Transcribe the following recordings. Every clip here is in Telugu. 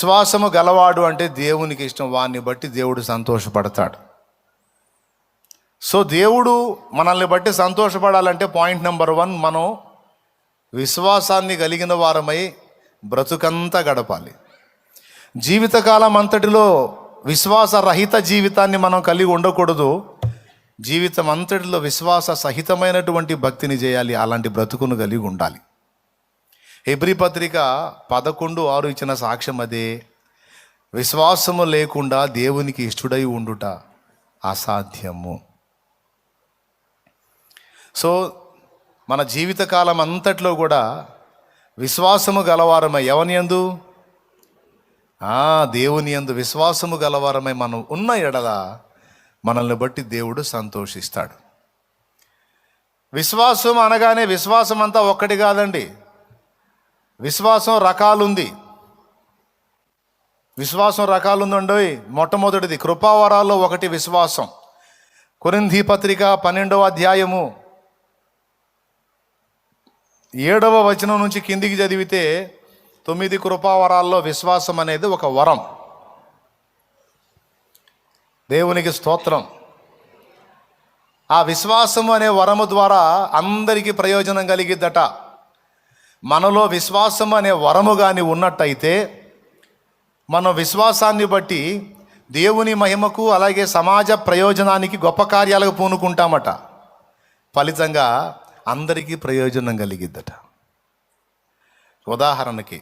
విశ్వాసము గలవాడు అంటే దేవునికి ఇష్టం, వాడిని బట్టి దేవుడు సంతోషపడతాడు. సో దేవుడు మనల్ని బట్టి సంతోషపడాలంటే పాయింట్ నెంబర్ 1, మనం విశ్వాసాన్ని కలిగిన వారమై బ్రతుకంతా గడపాలి. జీవితకాలం అంతటిలో విశ్వాసరహిత జీవితాన్ని మనం కలిగి ఉండకూడదు. జీవితం అంతటిలో విశ్వాస సహితమైనటువంటి భక్తిని చేయాలి. అలాంటి బ్రతుకును కలిగి ఉండాలి. హెబ్రీ పత్రిక 11:6 ఇచ్చిన సాక్ష్యం అదే. విశ్వాసము లేకుండా దేవునికి ఇష్టడై ఉండుట అసాధ్యము. సో మన జీవితకాలం అంతట్లో కూడా విశ్వాసము గలవారమై, ఎవని యందు? దేవుని యందు విశ్వాసము గలవారమై మనం ఉన్న ఎడల మనల్ని బట్టి దేవుడు సంతోషిస్తాడు. విశ్వాసం అనగానే విశ్వాసం అంతా ఒక్కటి కాదండి. విశ్వాసం రకాలుంది. విశ్వాసం రకాలుందండి. మొట్టమొదటిది కృపావరాల్లో ఒకటి విశ్వాసం. కొరింథీ పత్రిక 12వ అధ్యాయము 7వ వచనం నుంచి కిందికి చదివితే 9 కృపావరాల్లో విశ్వాసం అనేది ఒక వరం. దేవునికి స్తోత్రం. ఆ విశ్వాసము అనే వరము ద్వారా అందరికీ ప్రయోజనం కలిగిద్దట. మనలో విశ్వాసం అనే వరము కానీ ఉన్నట్టయితే మన విశ్వాసాన్ని బట్టి దేవుని మహిమకు అలాగే సమాజ ప్రయోజనానికి గొప్ప కార్యాలకు పూనుకుంటామట. ఫలితంగా అందరికీ ప్రయోజనం కలిగిద్దట. ఉదాహరణకి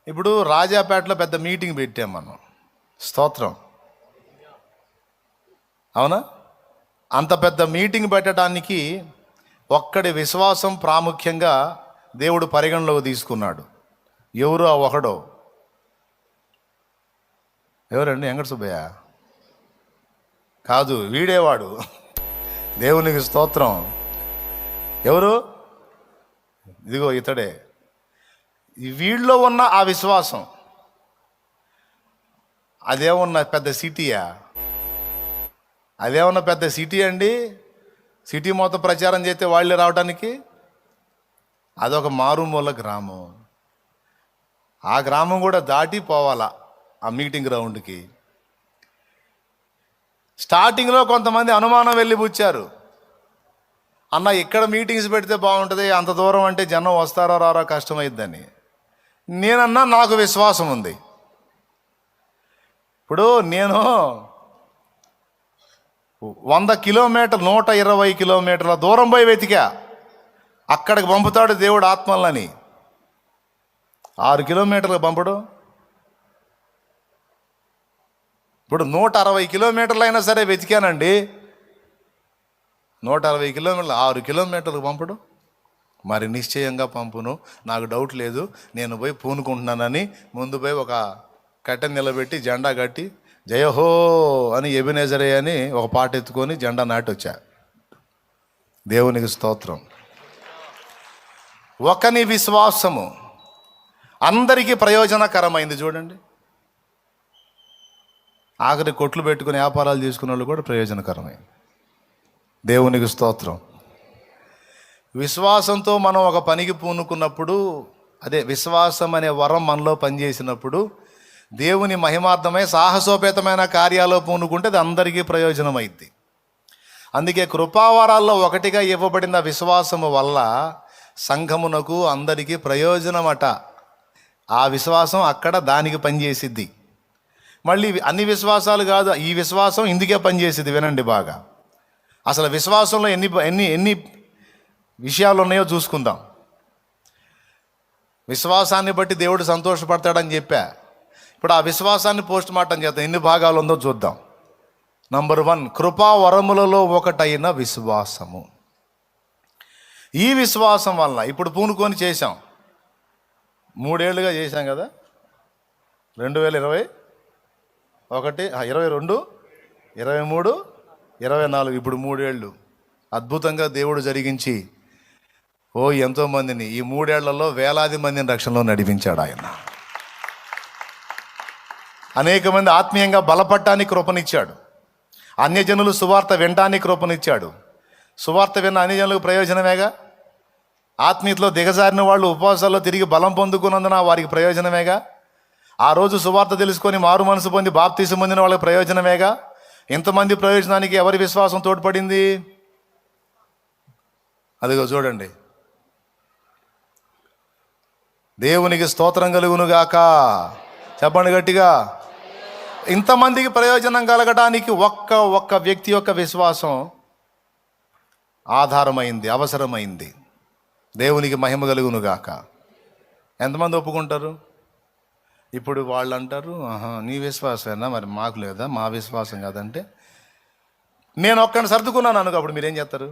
ఇప్పుడు రాజాపేటలో పెద్ద మీటింగ్ పెట్టాం మనం. స్తోత్రం. అవునా? అంత పెద్ద మీటింగ్ పెట్టడానికి ఒక్కడి విశ్వాసం ప్రాముఖ్యంగా దేవుడు పరిగణలోకి తీసుకున్నాడు. ఎవరు ఆ ఒకడో? ఎవరండి? వెంకట సుబ్బయ్య కాదు, వీడేవాడు. దేవునికి స్తోత్రం. ఎవరు? ఇదిగో ఇతడే. వీళ్ళలో ఉన్న ఆ విశ్వాసం అదేమన్నా పెద్ద సిటీయా? అదేమన్నా పెద్ద సిటీ అండి? సిటీ మొత్తం ప్రచారం చేస్తే వాళ్ళే రావడానికి? అదొక మారుమూల గ్రామం. ఆ గ్రామం కూడా దాటి పోవాలా ఆ మీటింగ్ గ్రౌండ్కి. స్టార్టింగ్లో కొంతమంది అనుమానం వెళ్ళిపుచ్చారు. అన్న ఇక్కడ మీటింగ్స్ పెడితే బాగుంటుంది, అంత దూరం అంటే జనం వస్తారో రారో కష్టమైద్దని. నేనన్నా నాకు విశ్వాసం ఉంది. ఇప్పుడు నేను 100 కిలోమీటర్ 120 కిలోమీటర్ల దూరం పోయి వెతికా. అక్కడికి పంపుతాడు దేవుడు ఆత్మలని. 6 కిలోమీటర్లకు పంపడు. ఇప్పుడు 160 కిలోమీటర్లు అయినా సరే వెతికానండి. 160 కిలోమీటర్లు 6 కిలోమీటర్లకు పంపడు. మరి నిశ్చయంగా పంపును, నాకు డౌట్ లేదు. నేను పోయి పూనుకుంటున్నానని ముందు పోయి ఒక కట్టె నిలబెట్టి జెండా కట్టి జయహో అని ఎబెనెజరే అని ఒక పాట ఎత్తుకొని జెండా నాటి వచ్చా. దేవునికి స్తోత్రం. ఒకని విశ్వాసము అందరికీ ప్రయోజనకరమైంది. చూడండి, ఆఖరి కొట్లు పెట్టుకుని వ్యాపారాలు చేసుకునే వాళ్ళు కూడా ప్రయోజనకరమైంది. దేవునికి స్తోత్రం. విశ్వాసంతో మనం ఒక పనికి పూనుకున్నప్పుడు, అదే విశ్వాసం అనే వరం మనలో పనిచేసినప్పుడు దేవుని మహిమార్థమై సాహసోపేతమైన కార్యాల్లో పూనుకుంటే అది అందరికీ ప్రయోజనమైంది. అందుకే కృపావరాల్లో ఒకటిగా ఇవ్వబడిన విశ్వాసము వల్ల సంఘమునకు అందరికీ ప్రయోజనమట. ఆ విశ్వాసం అక్కడ దానికి పనిచేసిద్ది. మళ్ళీ అన్ని విశ్వాసాలు కాదు, ఈ విశ్వాసం ఇందుకే పనిచేసిద్ది. వినండి బాగా. అసలు విశ్వాసంలో ఎన్ని విషయాలు ఉన్నాయో చూసుకుందాం. విశ్వాసాన్ని బట్టి దేవుడు సంతోషపడతాడని చెప్పా. ఇప్పుడు ఆ విశ్వాసాన్ని పోస్ట్ మార్టం చేద్దాం. ఎన్ని భాగాలు ఉందో చూద్దాం. నంబర్ 1, కృపా వరములలో ఒకటైన విశ్వాసము. ఈ విశ్వాసం వల్ల ఇప్పుడు పూనుకొని చేశాం. 3 ఏళ్ళుగా చేశాం కదా. 2021, 22, 23, 24, ఇప్పుడు 3 ఏళ్ళు అద్భుతంగా దేవుడు జరిగించి ఎంతోమందిని ఈ 3 ఏళ్లలో వేలాది మందిని రక్షణలో నడిపించాడు ఆయన. అనేక మంది ఆత్మీయంగా బలపడటానికి కృపనిచ్చాడు. అన్యజనులు సువార్త వినడానికి కృపనిచ్చాడు. సువార్త విన్న అన్యజనులకు ప్రయోజనమేగా. ఆత్మీయతలో దిగజారిన వాళ్ళు ఉపవాసాల్లో తిరిగి బలం పొందుకున్నందున వారికి ప్రయోజనమేగా. ఆ రోజు సువార్త తెలుసుకొని మారు మనసు పొంది బాప్తీసం పొందిన వాళ్ళకి ప్రయోజనమేగా. ఇంతమంది ప్రయోజనానికి ఎవరి విశ్వాసం తోడ్పడింది? అదిగో చూడండి. దేవునికి స్తోత్రం కలుగునుగాక. చెప్పండి గట్టిగా. ఇంతమందికి ప్రయోజనం కలగడానికి ఒక్క వ్యక్తి యొక్క విశ్వాసం ఆధారమైంది, అవసరమైంది. దేవునికి మహిమ కలుగునుగాక. ఎంతమంది ఒప్పుకుంటారు? ఇప్పుడు వాళ్ళు అంటారు, నీ విశ్వాసమేనా, మరి మాకు లేదా, మా విశ్వాసం కాదంటే. నేను ఒక్కడిని సర్దుకున్నాను అనుకో, అప్పుడు మీరేం చేస్తారు?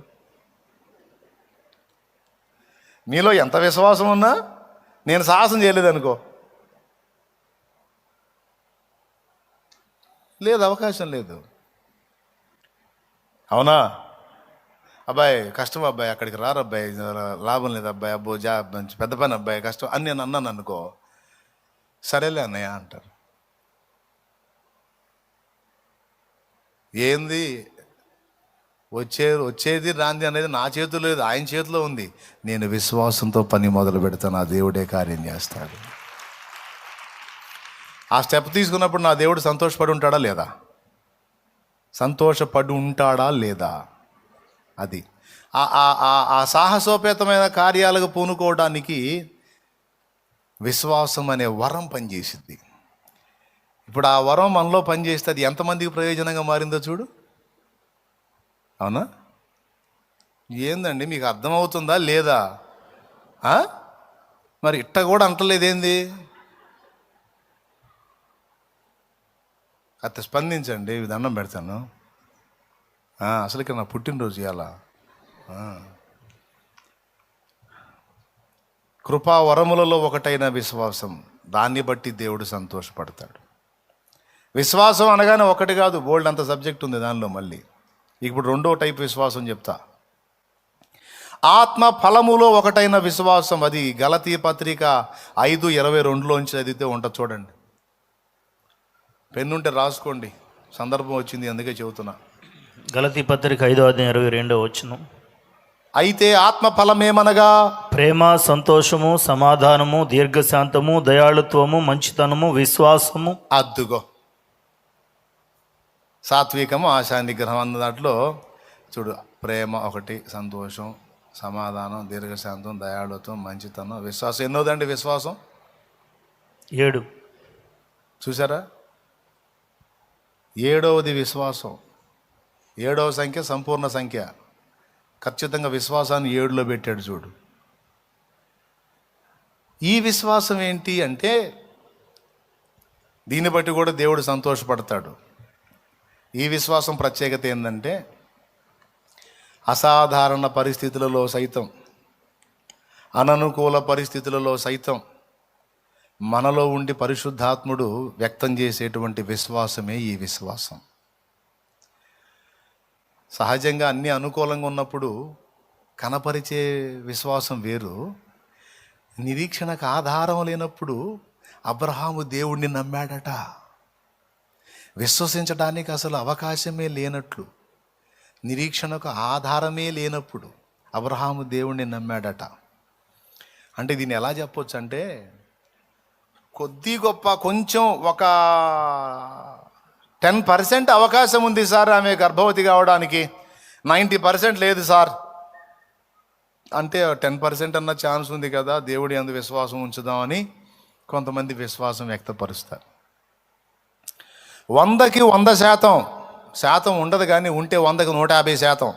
మీలో ఎంత విశ్వాసం ఉన్నా నేను సాహసం చేయలేదనుకో, లేదు, అవకాశం లేదు. అవునా? అబ్బాయి కష్టం, అబ్బాయి అక్కడికి రారు, అబ్బాయి లాభం లేదు, అబ్బాయి అబ్బో మంచి పెద్ద పని అబ్బాయి, కష్టం అని నేను అన్నాను అనుకో, సరేలే అన్నయ్య అంటారు. ఏంది వచ్చేది రాంది అనేది నా చేతిలో లేదు, ఆయన చేతిలో ఉంది. నేను విశ్వాసంతో పని మొదలు పెడతాను, ఆ దేవుడే కార్యం చేస్తాడు. ఆ స్టెప్ తీసుకున్నప్పుడు నా దేవుడు సంతోషపడి ఉంటాడా లేదా? సంతోషపడి ఉంటాడా లేదా? అది ఆ సాహసోపేతమైన కార్యాలకు పూనుకోవడానికి విశ్వాసం అనే వరం పనిచేసింది. ఇప్పుడు ఆ వరం మనలో పనిచేస్తే అది ఎంతమందికి ప్రయోజనంగా మారిందో చూడు. అవునా? ఏందండి మీకు అర్థమవుతుందా లేదా? మరి ఇట్ట కూడా అంటలేదేంది? అట్లా స్పందించండి, దండం పెడతాను. అసలు ఇక్కడ నా పుట్టినరోజు ఇవాళ. కృపా వరములలో ఒకటైన విశ్వాసం, దాన్ని బట్టి దేవుడు సంతోషపడతాడు. విశ్వాసం అనగానే ఒకటి కాదు, బోల్డ్ అంత సబ్జెక్ట్ ఉంది దానిలో. మళ్ళీ ఇప్పుడు రెండో టైప్ విశ్వాసం చెప్తా. ఆత్మ ఫలములో ఒకటైన విశ్వాసం, అది గలతీ పత్రిక 5:22లోంచి చదివితే ఉంటుంది చూడండి. పెన్నుంటే రాసుకోండి, సందర్భం వచ్చింది అందుకే చెబుతున్నా. గలతీ పత్రిక 5:22 అయితే ఆత్మ ఫలమేమనగా ప్రేమ, సంతోషము, సమాధానము, దీర్ఘశాంతము, దయాళుత్వము, మంచితనము, విశ్వాసము. అద్దుగో, సాత్వికము, ఆశా నిగ్రహం అన్న దాంట్లో చూడు, ప్రేమ ఒకటి, సంతోషం, సమాధానం, దీర్ఘశాంతం, దయాళుత్వం, మంచితనం, విశ్వాసం. ఎన్నోదండి విశ్వాసం? 7. చూసారా? 7వది విశ్వాసం. 7వ సంఖ్య సంపూర్ణ సంఖ్య. ఖచ్చితంగా విశ్వాసాన్ని 7లో పెట్టాడు చూడు. ఈ విశ్వాసం ఏంటి అంటే, దీన్ని బట్టి కూడా దేవుడు సంతోషపడతాడు. ఈ విశ్వాసం ప్రత్యేకత ఏంటంటే, అసాధారణ పరిస్థితులలో సైతం, అననుకూల పరిస్థితులలో సైతం మనలో ఉండి పరిశుద్ధాత్ముడు వ్యక్తం చేసేటువంటి విశ్వాసమే ఈ విశ్వాసం. సహజంగా అన్నీ అనుకూలంగా ఉన్నప్పుడు కనపరిచే విశ్వాసం వేరు. నిరీక్షణకు ఆధారం లేనప్పుడు అబ్రహాము దేవుణ్ణి నమ్మాడట. విశ్వసించడానికి అసలు అవకాశమే లేనట్లు, నిరీక్షణకు ఆధారమే లేనప్పుడు అబ్రహాము దేవుణ్ణి నమ్మాడట. అంటే దీన్ని ఎలా చెప్పొచ్చు అంటే, కొద్ది గొప్ప కొంచెం ఒక 10% అవకాశం ఉంది సార్ ఆమె గర్భవతి కావడానికి, 90% లేదు సార్ అంటే 10% అన్న ఛాన్స్ ఉంది కదా, దేవుడి యందు విశ్వాసం ఉంచుదామని కొంతమంది విశ్వాసం వ్యక్తపరుస్తారు. 100కి 100% ఉండదు, కానీ ఉంటే 100కి 150%.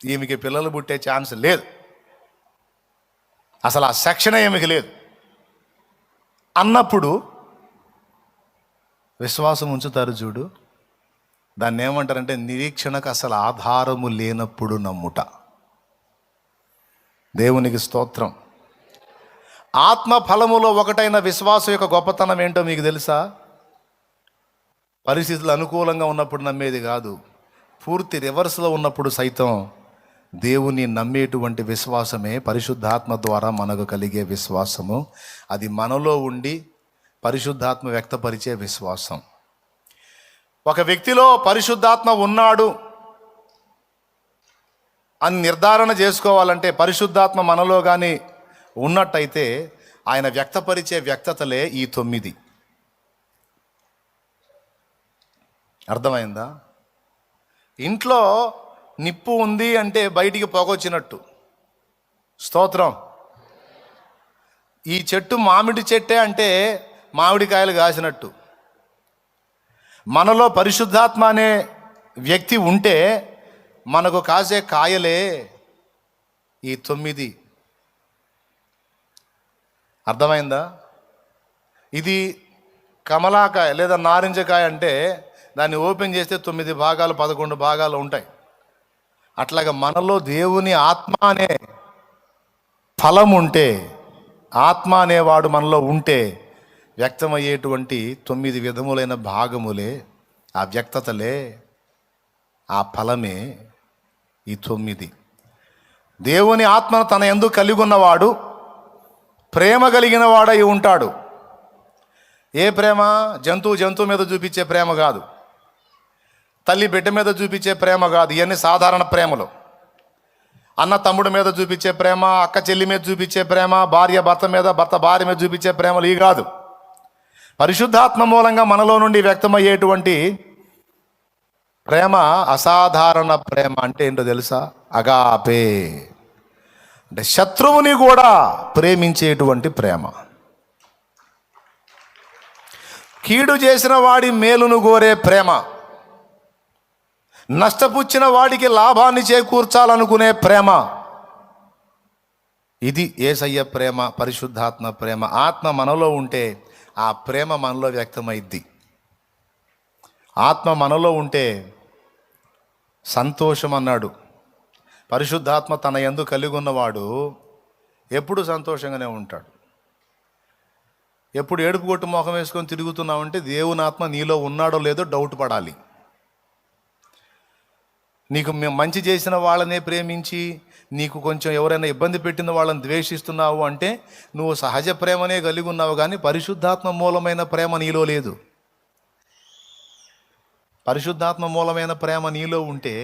ఈమెకి పిల్లలు పుట్టే ఛాన్స్ లేదు, అసలు ఆ సెక్షనే ఈమెకి లేదు అన్నప్పుడు విశ్వాసం ఉంచుతారు చూడు. దాన్ని ఏమంటారంటే, నిరీక్షణకు అసలు ఆధారము లేనప్పుడు నమ్ముట. దేవునికి స్తోత్రం. ఆత్మ ఫలములో ఒకటైన విశ్వాసం యొక్క గొప్పతనం ఏంటో మీకు తెలుసా? పరిస్థితులు అనుకూలంగా ఉన్నప్పుడు నమ్మేది కాదు, పూర్తి రివర్స్లో ఉన్నప్పుడు సైతం దేవుని నమ్మేటువంటి విశ్వాసమే పరిశుద్ధాత్మ ద్వారా మనకు కలిగే విశ్వాసము. అది మనలో ఉండి పరిశుద్ధాత్మ వ్యక్తపరిచే విశ్వాసం. ఒక వ్యక్తిలో పరిశుద్ధాత్మ ఉన్నాడు అని నిర్ధారణ చేసుకోవాలంటే, పరిశుద్ధాత్మ మనలో కానీ ఉన్నట్టయితే ఆయన వ్యక్తపరిచే వ్యక్తతలే ఈ 9. అర్థమైందా? ఇంట్లో నిప్పు ఉంది అంటే బయటికి పొగొచ్చినట్టు. స్తోత్రం. ఈ చెట్టు మామిడి చెట్టే అంటే మామిడికాయలు కాసినట్టు. మనలో పరిశుద్ధాత్మ అనే వ్యక్తి ఉంటే మనకు కాసే కాయలే ఈ 9. అర్థమైందా? ఇది కమలాకాయ లేదా నారింజకాయ అంటే దాన్ని ఓపెన్ చేస్తే 9 భాగాలు 11 భాగాలు ఉంటాయి. అట్లాగా మనలో దేవుని ఆత్మ అనే ఫలం ఉంటే, ఆత్మ అనేవాడు మనలో ఉంటే వ్యక్తమయ్యేటువంటి 9 విధములైన భాగములే, ఆ వ్యక్తతలే, ఆ ఫలమే ఈ 9. దేవుని ఆత్మను తన యందు కలిగి ఉన్నవాడు ప్రేమ కలిగిన వాడై ఉంటాడు. ఏ ప్రేమ? జంతువు మీద చూపించే ప్రేమ కాదు, తల్లి బిడ్డ మీద చూపించే ప్రేమ కాదు. ఇవన్నీ సాధారణ ప్రేమలు. అన్న తమ్ముడి మీద చూపించే ప్రేమ, అక్క చెల్లి మీద చూపించే ప్రేమ, భార్య భర్త మీద, భర్త భార్య మీద చూపించే ప్రేమలు ఇవి కాదు. పరిశుద్ధాత్మ మూలంగా మనలో నుండి వ్యక్తమయ్యేటువంటి ప్రేమ అసాధారణ ప్రేమ. అంటే ఏంటో తెలుసా? అగాపే అంటే శత్రువుని కూడా ప్రేమించేటువంటి ప్రేమ. కీడు చేసిన వాడి మేలును కోరే ప్రేమ, నష్టపుచ్చిన వాడికి లాభాన్ని చేకూర్చాలనుకునే ప్రేమ. ఇది యేసయ్య ప్రేమ, పరిశుద్ధాత్మ ప్రేమ. ఆత్మ మనలో ఉంటే ఆ ప్రేమ మనలో వ్యక్తమైద్ది. ఆత్మ మనలో ఉంటే సంతోషం అన్నాడు. పరిశుద్ధాత్మ తన యందు కలిగి ఉన్నవాడు ఎప్పుడు సంతోషంగానే ఉంటాడు. ఎప్పుడు ఏడుపు కొట్టు మొహం వేసుకొని తిరుగుతున్నావంటే దేవుని ఆత్మ నీలో ఉన్నాడో లేదో డౌట్ పడాలి. నీకు మంచి చేసిన వాళ్ళనే ప్రేమించి నీకు కొంచెం ఎవరైనా ఇబ్బంది పెట్టిన వాళ్ళని ద్వేషిస్తున్నావు అంటే నువ్వు సహజ ప్రేమనే కలిగి ఉన్నావు, కానీ పరిశుద్ధాత్మ మూలమైన ప్రేమ నీలో లేదు. పరిశుద్ధాత్మ మూలమైన ప్రేమ నీలో ఉంటే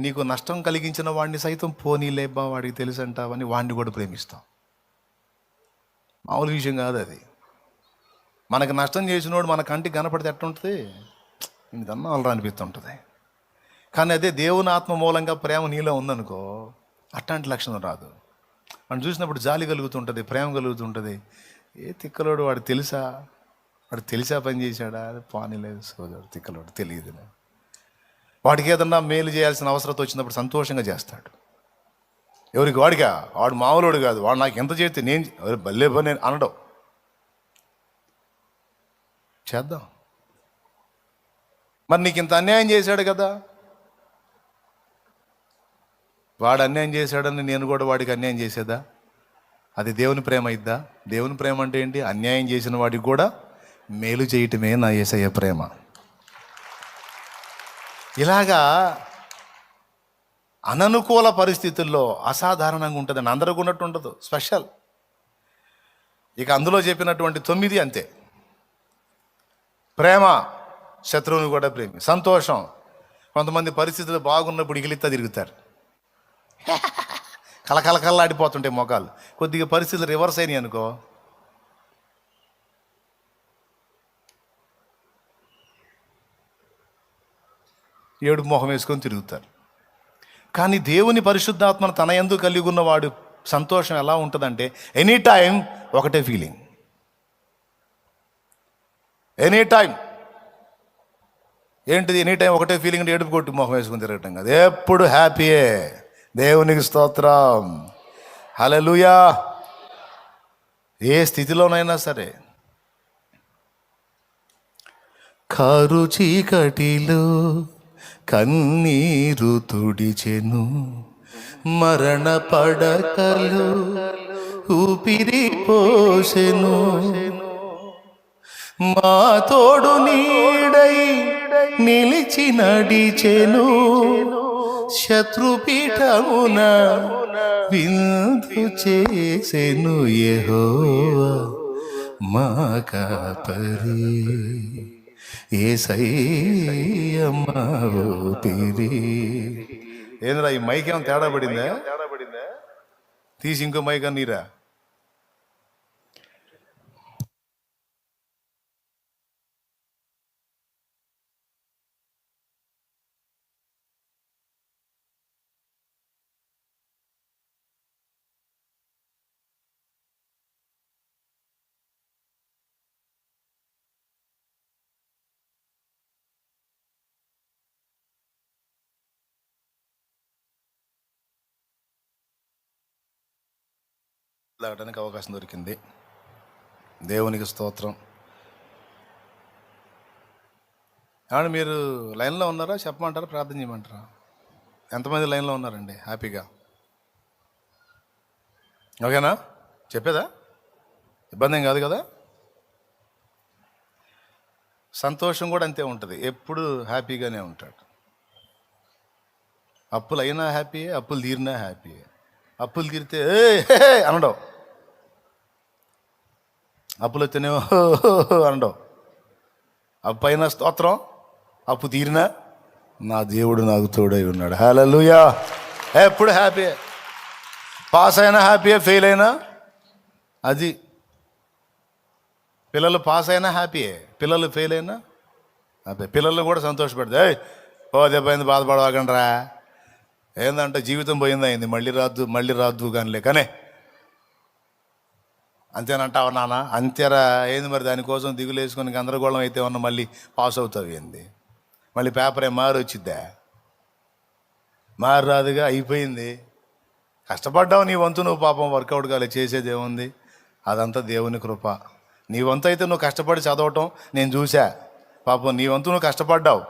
నీకు నష్టం కలిగించిన వాడిని సైతం పోనీలేబ్బా వాడికి తెలుసు అంటావని వాడిని కూడా ప్రేమిస్తాం. మామూలు విషయం కాదు అది. మనకు నష్టం చేసినోడు మన కంటికి కనపడితే ఎట్టుంటుంది? ఇదన్నా వాళ్ళరా అనిపిస్తుంటుంది. కానీ అదే దేవుని ఆత్మ మూలంగా ప్రేమ నీలో ఉందనుకో, అట్లాంటి లక్షణం రాదు. మనం చూసినప్పుడు జాలి కలుగుతుంటుంది, ప్రేమ కలుగుతుంటుంది. ఏ తిక్కలోడు, వాడు తెలిసా పని చేశాడా? పానీలేదు సోదరుడు, తిక్కలోడు తెలియదు. వాడికి ఏదన్నా మేలు చేయాల్సిన అవసరం వచ్చినప్పుడు సంతోషంగా చేస్తాడు. ఎవరికి? వాడిగా. వాడు మామూలుడు కాదు. వాడు నాకు ఎంత చేస్తే నేను బల్లే పని అనడం. చేద్దాం. మరి నీకు ఇంత అన్యాయం చేశాడు కదా, వాడు అన్యాయం చేశాడని నేను కూడా వాడికి అన్యాయం చేసేదా? అది దేవుని ప్రేమ ఇద్దా? దేవుని ప్రేమ అంటే ఏంటి? అన్యాయం చేసిన వాడికి కూడా మేలు చేయటమే నా యేసయ్య ప్రేమ. ఇలాగా అననుకూల పరిస్థితుల్లో అసాధారణంగా ఉంటుందని అందరికీ ఉన్నట్టు ఉండదు, స్పెషల్. ఇక అందులో చెప్పినటువంటి 9 అంతే. ప్రేమ, శత్రువుని కూడా ప్రేమి. సంతోషం, కొంతమంది పరిస్థితులు బాగున్నప్పుడు ఇగిలిత్తా తిరుగుతారు, కలకలకల్లాడిపోతుంటాయి మొఖాలు. కొద్దిగా పరిస్థితులు రివర్స్ అయినాయి అనుకో, ఏడుపు మొహం వేసుకొని తిరుగుతారు. కానీ దేవుని పరిశుద్ధాత్మను తన యందు కలిగి ఉన్నవాడు సంతోషం ఎలా ఉంటుందంటే ఎనీ టైం ఒకటే ఫీలింగ్. ఎనీ టైం ఏంటిది? ఎనీ టైం ఒకటే ఫీలింగ్ అంటే ఏడుపు కొట్టి మొహం వేసుకొని తిరగటం కాదు. ఎప్పుడు హ్యాపీయే. దేవునికి స్తోత్రం, హల్లెలూయా. ఏ స్థితిలోనైనా సరే. కారు చీకటిలో కన్నీరు తుడిచెను, మరణ పడకలు ఊపిరి పోసెను, మా తోడు నీడై నిలిచి నడిచెను, శత్రుపీఠమున విందు చేసెను యెహోవా మా కాపరి, యేసయ్య మా ఊపిరి. ఏంద్రా ఈ మైక్ ఏమైనా తేడా పడిందా? తీసి ఇంకో మైక్ అన్నీరా. లాగడానికి అవకాశం దొరికింది. దేవునికి స్తోత్రం. ఏమంటే మీరు లైన్లో ఉన్నారా? చెప్పమంటారా? ప్రార్థన చేయమంటారా? ఎంతమంది లైన్లో ఉన్నారండి హ్యాపీగా? ఓకేనా? చెప్పేదా? ఇబ్బంది ఏం కాదు కదా? సంతోషం కూడా అంతే ఉంటుంది, ఎప్పుడు హ్యాపీగానే ఉంటాడు. అప్పులు అయినా హ్యాపీయే, అప్పులు తీరినా హ్యాపీయే. అప్పులు తీరితే అనడం, అప్పులు వస్తేనేమో అనడం. అప్పు అయినా స్తోత్రం, అప్పు తీరినా నా దేవుడు నాకు తోడై ఉన్నాడు. హల్లెలూయా. ఎప్పుడు హ్యాపీయే. పాస్ అయినా హ్యాపీయే, ఫెయిల్ అయినా అది. పిల్లలు పాస్ అయినా హ్యాపీయే, పిల్లలు ఫెయిల్ అయినా హ్యాపీ. పిల్లల్ని కూడా సంతోషపెడతా. ఓ దెబ్బైంది, బాధపడవాకండి రా, ఏందంటే జీవితం పోయింది, అయింది, మళ్ళీ రాద్దు కానిలే కానీ అంతేనంటావా నాన్న? అంతేరా, ఏంది మరి దానికోసం దిగులు వేసుకొని గందరగోళం అయితే ఉన్న మళ్ళీ పాస్ అవుతావు ఏంది? మళ్ళీ పేపర్ ఏం మారి వచ్చిద్దా? మారి రాదుగా, అయిపోయింది. కష్టపడ్డావు, నీ వంతు నువ్వు పాపం వర్కౌట్ కాలే, చేసేది ఏముంది? అదంతా దేవుని కృప. నీ వంతు అయితే నువ్వు కష్టపడి చదవటం నేను చూసా. పాపం నీ వంతు నువ్వు కష్టపడ్డావు,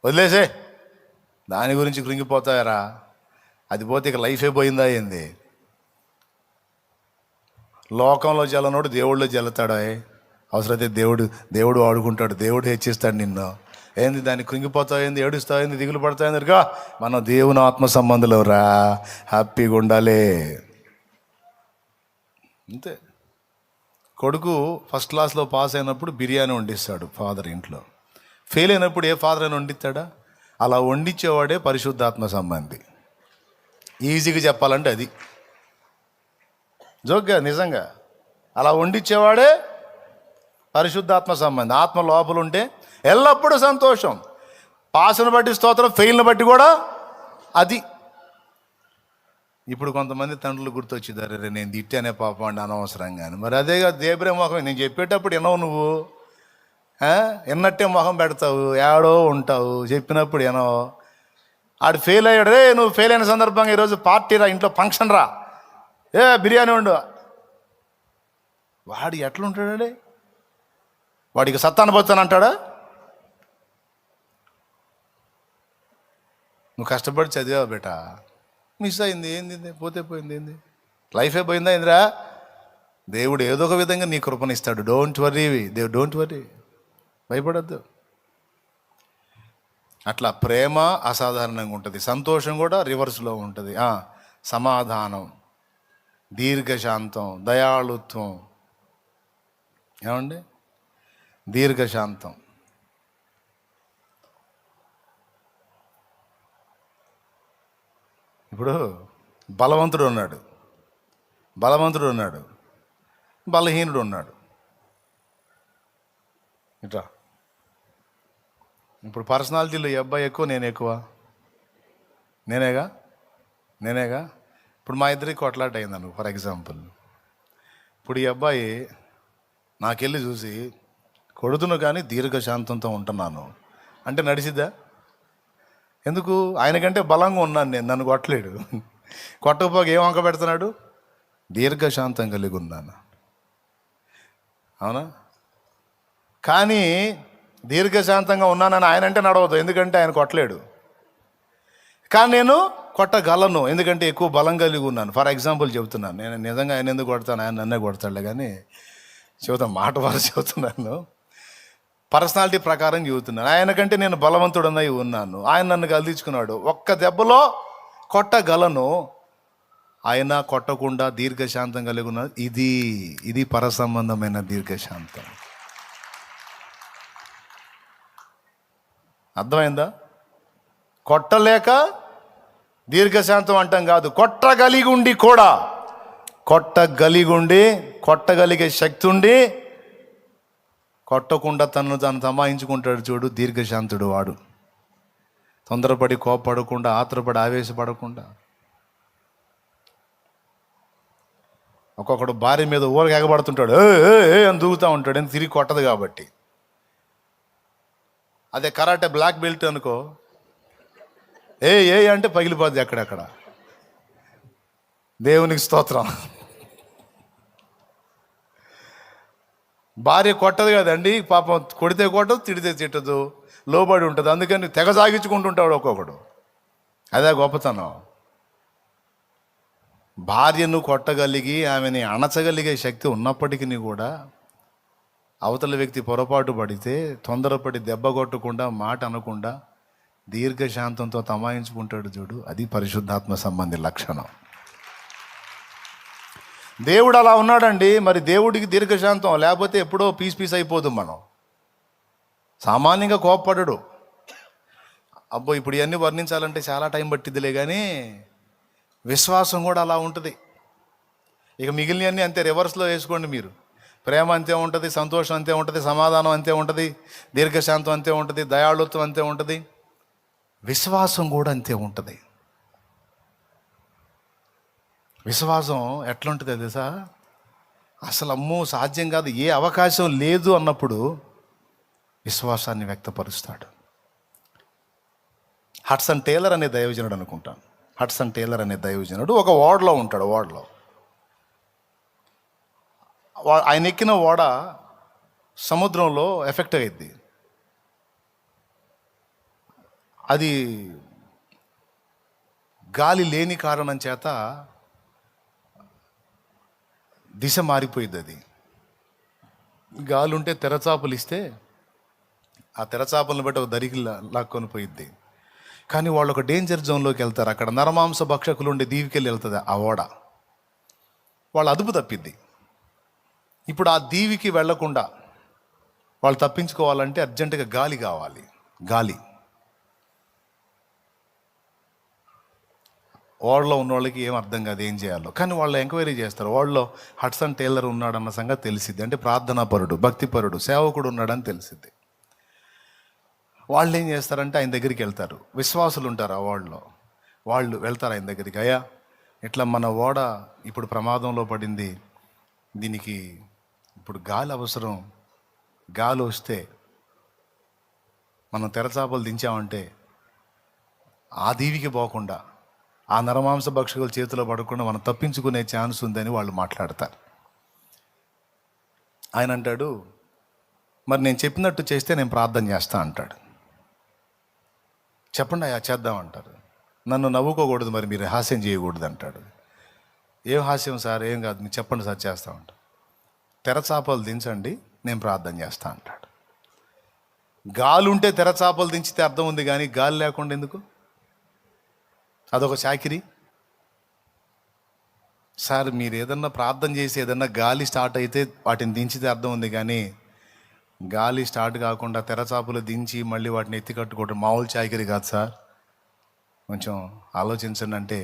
వదిలేసే. దాని గురించి కృంగిపోతాయరా? అది పోతే ఇక లైఫే పోయిందా ఏంది? లోకంలో జల్లనోడు దేవుళ్ళు జల్లుతాడు. అవసరమైతే దేవుడు వాడుకుంటాడు, దేవుడు హెచ్చిస్తాడు నిన్ను. ఏంది దాన్ని కృంగిపోతావు ఏంది, ఏడుస్తావు ఏంది, దిగులు పడతావు ఏందిగా? మనం దేవుని ఆత్మ సంబంధులు రా, హ్యాపీగా ఉండాలి అంతే. కొడుకు ఫస్ట్ క్లాస్లో పాస్ అయినప్పుడు బిర్యానీ వండిస్తాడు ఫాదర్ ఇంట్లో. ఫెయిల్ అయినప్పుడు ఏ ఫాదర్ అయినా వండిస్తాడా? అలా వండించేవాడే పరిశుద్ధాత్మ సంబంధి. ఈజీగా చెప్పాలంటే అది జోక్గా, నిజంగా అలా వండించేవాడే పరిశుద్ధాత్మ సంబంధి. ఆత్మ లోపల ఉంటే ఎల్లప్పుడూ సంతోషం. పాస్ను బట్టి స్తోత్రం, ఫెయిల్ని బట్టి కూడా అది. ఇప్పుడు కొంతమంది తండ్రులు గుర్తొచ్చిదారు, రే నేను తిట్టానే పాపం అండి అనవసరంగా. మరి అదేగా దేబ్రే మొహం. నేను చెప్పేటప్పుడు వినవు నువ్వు, విన్నట్టే మొహం పెడతావు, ఏడో ఉంటావు. చెప్పినప్పుడు వినవు. ఆడు ఫెయిల్ అయ్యాడు, రే నువ్వు ఫెయిల్ అయిన సందర్భంగా ఈరోజు పార్టీ రా, ఇంట్లో ఫంక్షన్ రా, బిర్యానీ వండు. వాడు ఎట్లుంటాడే? వాడికి సత్తాను పోతానంటాడా? నువ్వు కష్టపడి చదివావు బేటా, మిస్ అయింది ఏంది, పోతే పోయింది ఏంది, లైఫే పోయిందా ఏందిరా? దేవుడు ఏదో ఒక విధంగా నీ కృపనిస్తాడు. డోంట్ వరీ, భయపడద్దు. అట్లా ప్రేమ అసాధారణంగా ఉంటుంది, సంతోషం కూడా రివర్స్లో ఉంటుంది. సమాధానం, దీర్ఘశాంతం, దయాళుత్వం. ఏమండి? దీర్ఘశాంతం. ఇప్పుడు బలవంతుడు ఉన్నాడు, బలహీనుడు ఉన్నాడు. ఇట్లా ఇప్పుడు పర్సనాలిటీలో ఈ అబ్బాయి ఎక్కువ, నేను ఎక్కువ? నేనేగా. ఇప్పుడు మా ఇద్దరికి కొట్లాట అయిందను ఫర్ ఎగ్జాంపుల్. ఇప్పుడు ఈ అబ్బాయి నాకెళ్ళి చూసి, కొడుతును కానీ దీర్ఘశాంతంతో ఉంటున్నాను అంటే నడిచిద్దా? ఎందుకు? ఆయనకంటే బలంగా ఉన్నాను నేను, నన్ను కొట్టలేడు. కొట్టకపోక ఏం వంక పెడుతున్నాడు? దీర్ఘశాంతం కలిగి ఉన్నాను. అవునా? కానీ దీర్ఘశాంతంగా ఉన్నానని ఆయన అంటే నడవదు, ఎందుకంటే ఆయన కొట్టలేడు. కానీ నేను కొట్టగలను, ఎందుకంటే ఎక్కువ బలం కలిగి ఉన్నాను. ఫర్ ఎగ్జాంపుల్ చెబుతున్నాను. నేను నిజంగా ఆయన ఎందుకు కొడతాను, ఆయన నన్నే కొడతాడులే కానీ మాట వరకు చెబుతున్నాను. పర్సనాలిటీ ప్రకారం చెబుతున్నాను. ఆయనకంటే నేను బలవంతుడనై ఉన్నాను, ఆయన నన్ను గదిలించుకున్నాడు. ఒక్క దెబ్బలో కొట్టగలను, ఆయన కొట్టకుండా దీర్ఘశాంతం కలిగి ఉన్నాడు. ఇది పరసంబంధమైన దీర్ఘశాంతం. అర్థమైందా? కొట్టలేక దీర్ఘశాంతం అంటాం కాదు, కొట్టగలిగే శక్తి ఉండి కొట్టకుండా తను తమాయించుకుంటాడు చూడు, దీర్ఘశాంతుడు వాడు. తొందరపడి కోపపడకుండా, ఆత్రపడి ఆవేశపడకుండా. ఒక్కొక్కడు భార్య మీద ఊరగా ఎగబడుతుంటాడు, ఏ అని దూకుతూ ఉంటాడు, ఎందుకు? తిరిగి కొట్టదు కాబట్టి. అదే కరాటే బ్లాక్ బెల్ట్ అనుకో, ఏ అంటే పగిలిపోద్ది అక్కడక్కడ. దేవునికి స్తోత్రం. భార్య కొట్టదు కదండి, పాపం కొడితే కొట్టదు, తిడితే తిట్టదు, లోబడి ఉంటుంది. అందుకని తెగ సాగించుకుంటుంటాడు ఒక్కొక్కడు. అదే గొప్పతనం. భార్యను కొట్టగలిగి ఆమెని అణచగలిగే శక్తి ఉన్నప్పటికీ కూడా అవతల వ్యక్తి పొరపాటు పడితే తొందరపడి దెబ్బ కొట్టకుండా, మాట అనకుండా దీర్ఘశాంతంతో తమాయించుకుంటాడు చూడు, అది పరిశుద్ధాత్మ సంబంధి లక్షణం. దేవుడు అలా ఉన్నాడండి. మరి దేవుడికి దీర్ఘశాంతం లేకపోతే ఎప్పుడో పీస్ అయిపోదు. మనం సామాన్యంగా కోప్పడడు. అబ్బో ఇప్పుడు ఇవన్నీ వర్ణించాలంటే చాలా టైం పట్టిద్దిలే, కానీ విశ్వాసం కూడా అలా ఉంటుంది. ఇక మిగిలినవన్నీ అంతే రివర్స్లో వేసుకోండి మీరు. ప్రేమ అంతే ఉంటుంది, సంతోషం అంతే ఉంటుంది, సమాధానం అంతే ఉంటుంది, దీర్ఘశాంతం అంతే ఉంటుంది, దయాళుత్వం అంతే ఉంటుంది, విశ్వాసం కూడా అంతే ఉంటుంది. విశ్వాసం ఎట్లుంటుంది తెలుసా? అసలు అమ్మో సాధ్యం కాదు, ఏ అవకాశం లేదు అన్నప్పుడు విశ్వాసాన్ని వ్యక్తపరుస్తాడు. హడ్సన్ టేలర్ అనే దైవజనుడు అనుకుంటాను. హడ్సన్ టేలర్ అనే దైవజనుడు ఒక ఓడలో ఉంటాడు. ఆయన ఎక్కిన ఓడ సముద్రంలో ఎఫెక్ట్ అయ్యిద్ది. అది గాలి లేని కారణం చేత దిశ మారిపోయింది. అది గాలి ఉంటే తెరచాపలు ఇస్తే ఆ తెరచాపలను బట్టి ఒక దరికి లాక్కొని పోయిద్ది. కానీ వాళ్ళు ఒక డేంజర్ జోన్లోకి వెళ్తారు. అక్కడ నరమాంస భక్షకులు ఉండే దీవికెళ్ళి వెళ్తుంది ఆ ఓడ. వాళ్ళు అదుపు తప్పిద్ది. ఇప్పుడు ఆ దీవికి వెళ్లకుండా వాళ్ళు తప్పించుకోవాలంటే అర్జెంటుగా గాలి కావాలి. గాలి ఓడలో ఉన్న వాళ్ళకి ఏం అర్థం కాదు ఏం చేయాలో. కానీ వాళ్ళు ఎంక్వైరీ చేస్తారు. ఓడలో హడ్సన్ టేలర్ ఉన్నాడన్న సంగతి తెలిసిద్ది. అంటే ప్రార్థనాపరుడు, భక్తిపరుడు, సేవకుడు ఉన్నాడని తెలిసిద్ది. వాళ్ళు ఏం చేస్తారంటే ఆయన దగ్గరికి వెళ్తారు. విశ్వాసులు ఉంటారు ఆ ఓడలో. వాళ్ళు వెళ్తారు ఆయన దగ్గరికి. అయ్యా ఇట్లా మన ఓడ ఇప్పుడు ప్రమాదంలో పడింది, దీనికి ఇప్పుడు గాలి అవసరం. గాలి వస్తే మనం తెరచాపలు దించామంటే ఆ దీవికి పోకుండా, ఆ నరమాంస భక్షకుల చేతిలో పడకుండా మనం తప్పించుకునే ఛాన్స్ ఉందని వాళ్ళు మాట్లాడతారు. ఆయన అంటాడు, మరి నేను చెప్పినట్టు చేస్తే నేను ప్రార్థన చేస్తా అంటాడు. చెప్పండి అయ్యా చేద్దామంటారు. నన్ను నవ్వుకోకూడదు, మరి మీరు హాస్యం చేయకూడదు అంటాడు. ఏం హాస్యం సార్? ఏం కాదు, మీరు చెప్పండి సార్ చేస్తామంటాడు. తెరచాపలు దించండి, నేను ప్రార్థన చేస్తా అంటాడు. గాలి ఉంటే తెరచాపలు దించితే అర్థం ఉంది, కానీ గాలి లేకుండా ఎందుకు? అదొక చాకిరి. సార్ మీరు ఏదన్నా ప్రార్థన చేసి ఏదన్నా గాలి స్టార్ట్ అయితే వాటిని దించితే అర్థం ఉంది, కానీ గాలి స్టార్ట్ కాకుండా తెరచాపలు దించి మళ్ళీ వాటిని ఎత్తి కట్టుకోవడం మామూలు చాకిరి కాదు సార్, కొంచెం ఆలోచించండి అంటే,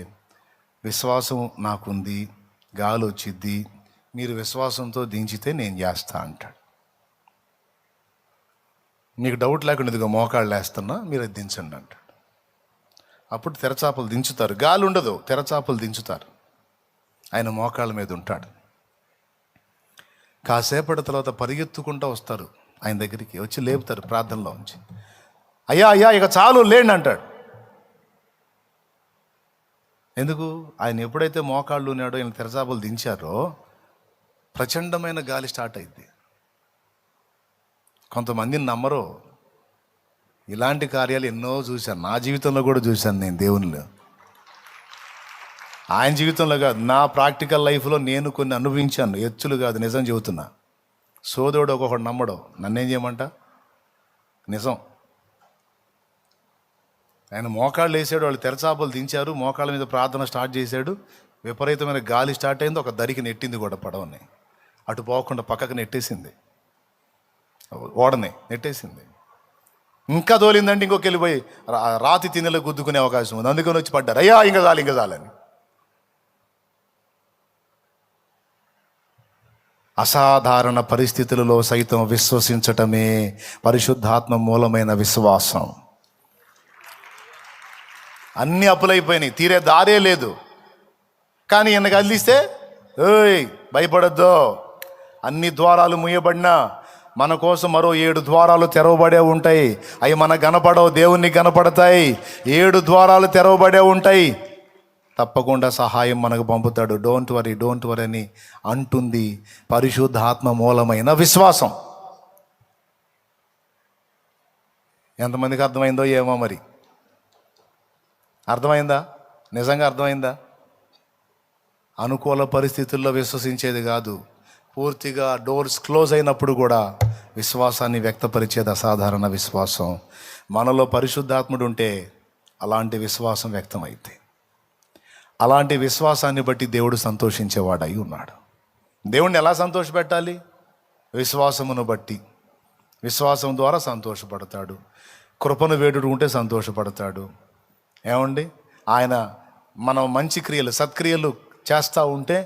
విశ్వాసం నాకుంది, గాలి వచ్చిద్ది, మీరు విశ్వాసంతో దించితే నేను చేస్తా అంటాడు. మీకు డౌట్ లేకుండా ఇదిగో మోకాళ్ళు వేస్తున్నా, మీరు అది దించండి అంటాడు. అప్పుడు తెరచాపలు దించుతారు. గాలి ఉండదు, తెరచాపలు దించుతారు. ఆయన మోకాళ్ళ మీద ఉంటాడు. కాసేపటి తర్వాత పరిగెత్తుకుంటూ వస్తారు ఆయన దగ్గరికి. వచ్చి లేపుతారు ప్రార్థనలో ఉంచి. అయ్యా అయ్యా ఇక చాలు లేండి అంటాడు. ఎందుకు? ఆయన ఎప్పుడైతే మోకాళ్ళు ఉన్నాడో, ఆయన తెరచాపలు దించారో ప్రచండమైన గాలి స్టార్ట్ అయింది. కొంతమందిని నమ్మరు. ఇలాంటి కార్యాలు ఎన్నో చూశాను, నా జీవితంలో కూడా చూశాను నేను దేవునిలో. ఆయన జీవితంలో కాదు, నా ప్రాక్టికల్ లైఫ్లో నేను కొన్ని అనుభవించాను. ఎచ్చులు కాదు, నిజం చెబుతున్నా. సోదరుడు ఒక్కొక్కడు నమ్మడు, నన్నేం చేయమంట? నిజం. ఆయన మోకాళ్ళు వేసాడు, వాళ్ళు తెరచాపలు దించారు, మోకాళ్ళ మీద ప్రార్థన స్టార్ట్ చేశాడు. విపరీతమైన గాలి స్టార్ట్ అయింది, ఒక దరికి నెట్టింది కూడా పడవని. అటు పోకుండా పక్కకు నెట్టేసింది, ఓడని నెట్టేసింది. ఇంకా తోలిందంటే ఇంకొక వెళ్ళిపోయి రాతి తిన్నెలో గుద్దుకునే అవకాశం ఉంది. అందుకని వచ్చి పడ్డారు. అయ్యా ఇంకా చాలని. అసాధారణ పరిస్థితులలో సైతం విశ్వసించటమే పరిశుద్ధాత్మ మూలమైన విశ్వాసం. అన్ని అప్పులైపోయినాయి, తీరే దారే లేదు. కానీ ఈయనకు అందిస్తే ఏయ్ భయపడద్దు, అన్ని ద్వారాలు మూయబడినా మన కోసం మరో 7 ద్వారాలు తెరవబడే ఉంటాయి. అవి మనకు కనపడవు, దేవునికి కనపడతాయి. 7 ద్వారాలు తెరవబడే ఉంటాయి. తప్పకుండా సహాయం మనకు పంపుతాడు. డోంట్ వరీ అని అంటుంది పరిశుద్ధాత్మ మూలమైన విశ్వాసం. ఎంతమందికి అర్థమైందో ఏమో మరి. అర్థమైందా? నిజంగా అర్థమైందా? అనుకూల పరిస్థితుల్లో విశ్వసించేది కాదు, పూర్తిగా డోర్స్ క్లోజ్ అయినప్పుడు కూడా విశ్వాసాన్ని వ్యక్తపరిచేది అసాధారణ విశ్వాసం. మనలో పరిశుద్ధాత్ముడు ఉంటే అలాంటి విశ్వాసం వ్యక్తమైతే, అలాంటి విశ్వాసాన్ని బట్టి దేవుడు సంతోషించేవాడై ఉన్నాడు. దేవుణ్ణి ఎలా సంతోషపెట్టాలి? విశ్వాసమును బట్టి. విశ్వాసం ద్వారా సంతోషపడతాడు. కృపను వేడుకుంటే సంతోషపడతాడు. ఏమండి, ఆయన మనం మంచి క్రియలు, సత్క్రియలు చేస్తూ ఉంటే,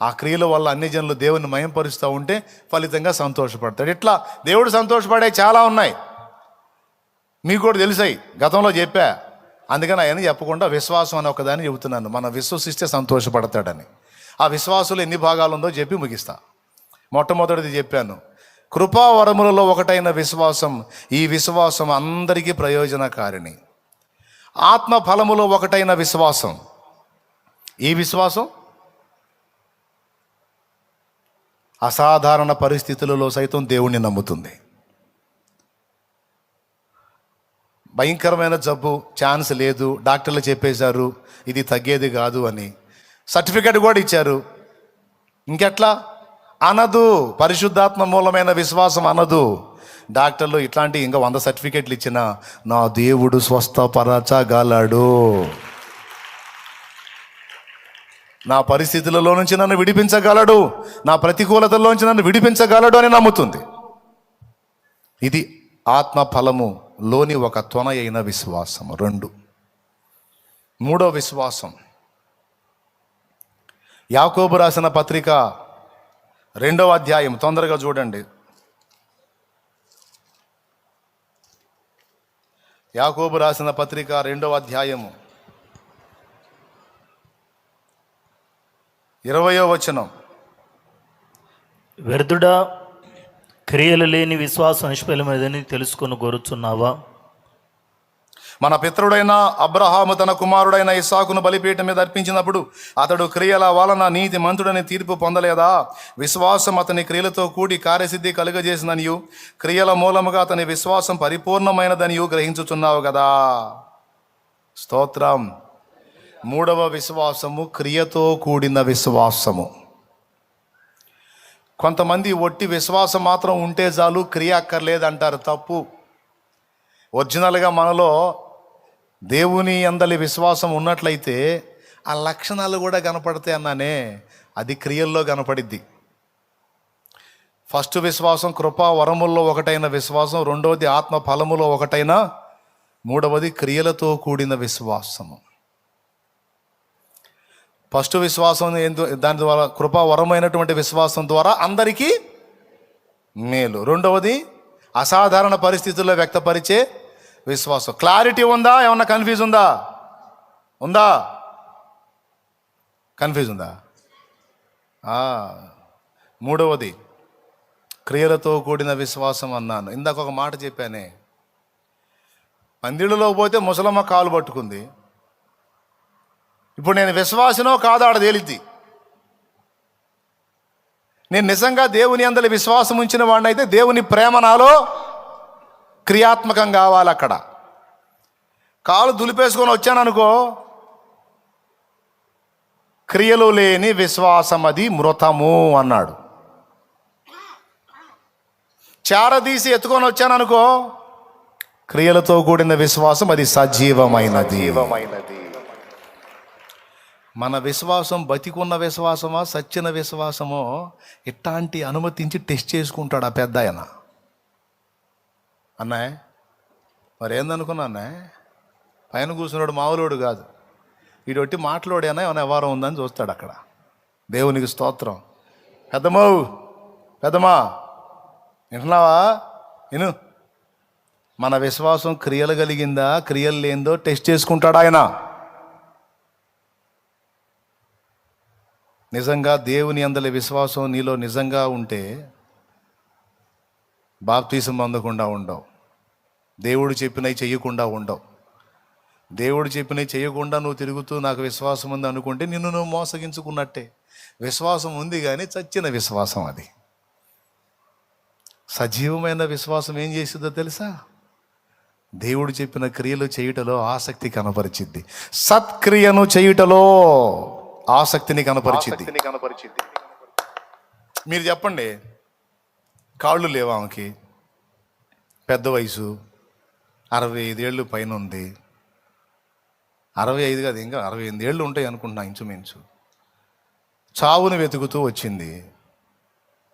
ఆ క్రియల వల్ల అన్ని జనులు దేవుని మయంపరుస్తూ ఉంటే ఫలితంగా సంతోషపడతాడు. ఇట్లా దేవుడు సంతోషపడే చాలా ఉన్నాయి, మీకు కూడా తెలిసాయి, గతంలో చెప్పా. అందుకని ఆయన చెప్పకుండా విశ్వాసం అని ఒకదాన్ని చెబుతున్నాను. మనం విశ్వసిస్తే సంతోషపడతాడని. ఆ విశ్వాసంలో ఎన్ని భాగాలు ఉందో చెప్పి ముగిస్తా. మొట్టమొదటిది చెప్పాను, కృపావరములలో ఒకటైన విశ్వాసం. ఈ విశ్వాసం అందరికీ ప్రయోజనకారిణి. ఆత్మ ఫలములో ఒకటైన విశ్వాసం. ఈ విశ్వాసం అసాధారణ పరిస్థితులలో సైతం దేవుణ్ణి నమ్ముతుంది. భయంకరమైన జబ్బు, ఛాన్స్ లేదు, డాక్టర్లు చెప్పేశారు ఇది తగ్గేది కాదు అని, సర్టిఫికెట్ కూడా ఇచ్చారు. ఇంకెట్లా అనదు? పరిశుద్ధాత్మ మూలమైన విశ్వాసం అనదు. డాక్టర్లు ఇట్లాంటి ఇంకా 100 సర్టిఫికెట్లు ఇచ్చినా నా దేవుడు స్వస్థపరచగలడు, నా పరిస్థితులలో నుంచి నన్ను విడిపించగలడు, నా ప్రతికూలతల్లోంచి నన్ను విడిపించగలడు అని నమ్ముతుంది. ఇది ఆత్మ ఫలములోని ఒక త్వన అయిన విశ్వాసము. 2. మూడో విశ్వాసం, యాకోబు రాసిన పత్రిక 2వ అధ్యాయం, తొందరగా చూడండి. యాకోబు రాసిన పత్రిక 2వ అధ్యాయము 20వ వచనం. వ్యర్థుడా, క్రియలు లేని విశ్వాసం నిష్ఫలమైనదని తెలుసుకొని కోరుచున్నావా? మన పితరుడైన అబ్రహాము తన కుమారుడైన ఇస్సాకును బలిపీఠం మీద అర్పించినప్పుడు అతడు క్రియల వలన నీతి మంతుడని తీర్పు పొందలేదా? విశ్వాసం అతని క్రియలతో కూడి కార్యసిద్ధి కలుగజేసిందనియు, క్రియల మూలముగా అతని విశ్వాసం పరిపూర్ణమైనదనియు గ్రహించుచున్నావు కదా. స్తోత్రం. 3వ విశ్వాసము క్రియతో కూడిన విశ్వాసము. కొంతమంది ఒట్టి విశ్వాసం మాత్రం ఉంటే చాలు, క్రియ అక్కర్లేదంటారు. తప్పు. ఒరిజినల్గా మనలో దేవుని అందలి విశ్వాసం ఉన్నట్లయితే ఆ లక్షణాలు కూడా కనపడతాయి అన్నానే, అది క్రియల్లో కనపడిద్ది. ఫస్ట్ విశ్వాసం కృపా వరముల్లో ఒకటైన విశ్వాసం, 2వది ఆత్మ ఫలములో ఒకటైన, 3వది క్రియలతో కూడిన విశ్వాసము. ఫస్ట్ విశ్వాసం దాని ద్వారా కృపా వరమైనటువంటి విశ్వాసం ద్వారా అందరికీ మేలు. 2వది అసాధారణ పరిస్థితుల్లో వ్యక్తపరిచే విశ్వాసం. క్లారిటీ ఉందా? ఏమన్నా కన్ఫ్యూజ్ ఉందా? కన్ఫ్యూజ్ ఉందా? 3వది క్రియలతో కూడిన విశ్వాసం అన్నాను. ఇందాక ఒక మాట చెప్పానే, పందిళ్ళలో పోతే ముసలమ్మ కాలు పట్టుకుంది. ఇప్పుడు నేను విశ్వాసనో కాదో ఆడ తేలిద్ది. నేను నిజంగా దేవుని అందలి విశ్వాసం ఉంచిన వాడిని అయితే దేవుని ప్రేమ నాలో క్రియాత్మకం కావాలి. అక్కడ కాలు దులిపేసుకొని వచ్చాననుకో, క్రియలు లేని విశ్వాసం అది మృతము అన్నాడు. చారదీసి ఎత్తుకొని వచ్చాననుకో, క్రియలతో కూడిన విశ్వాసం అది సజీవమైనది. మన విశ్వాసం బతికున్న విశ్వాసమా, సచ్చిన విశ్వాసమో ఇట్లాంటి అనుమతించి టెస్ట్ చేసుకుంటాడు ఆ పెద్ద ఆయన. అన్నాయ్ మరి ఏందనుకున్నా అన్నాయ్, పైన కూర్చున్నాడు మామూలుడు కాదు, వీడు ఒట్టి మాట్లాడేనా ఏమైనా వ్యవహారం ఉందని చూస్తాడు అక్కడ. దేవునికి స్తోత్రం. పెద్దమ్మా వింటున్నావా? విను. మన విశ్వాసం క్రియలు కలిగిందా, క్రియలు లేదో టెస్ట్ చేసుకుంటాడు ఆయన. నిజంగా దేవుని అందలి విశ్వాసం నీలో నిజంగా ఉంటే బాప్తీసం అందకుండా ఉండవు, దేవుడు చెప్పినవి చెయ్యకుండా ఉండవు, దేవుడు చెప్పినవి చేయకుండా నువ్వు తిరుగుతూ నాకు విశ్వాసం ఉంది అనుకుంటే నిన్ను నువ్వు మోసగించుకున్నట్టే. విశ్వాసం ఉంది కానీ చచ్చిన విశ్వాసం అది. సజీవమైన విశ్వాసం ఏం చేస్తుందో తెలుసా? దేవుడు చెప్పిన క్రియలు చేయుటలో ఆసక్తి కనపరిచిద్ది. సత్క్రియను చేయుటలో ఆసక్తిని కనపరిచిద్ది. మీరు చెప్పండి, కాళ్ళు లేవు ఆమెకి, పెద్ద వయసు, 65 ఏళ్ళు పైన ఉంది. 65 కాదు, ఇంకా 68 ఏళ్ళు ఉంటాయి అనుకుంటున్నా ఇంచుమించు. చావును వెతుకుతూ వచ్చింది.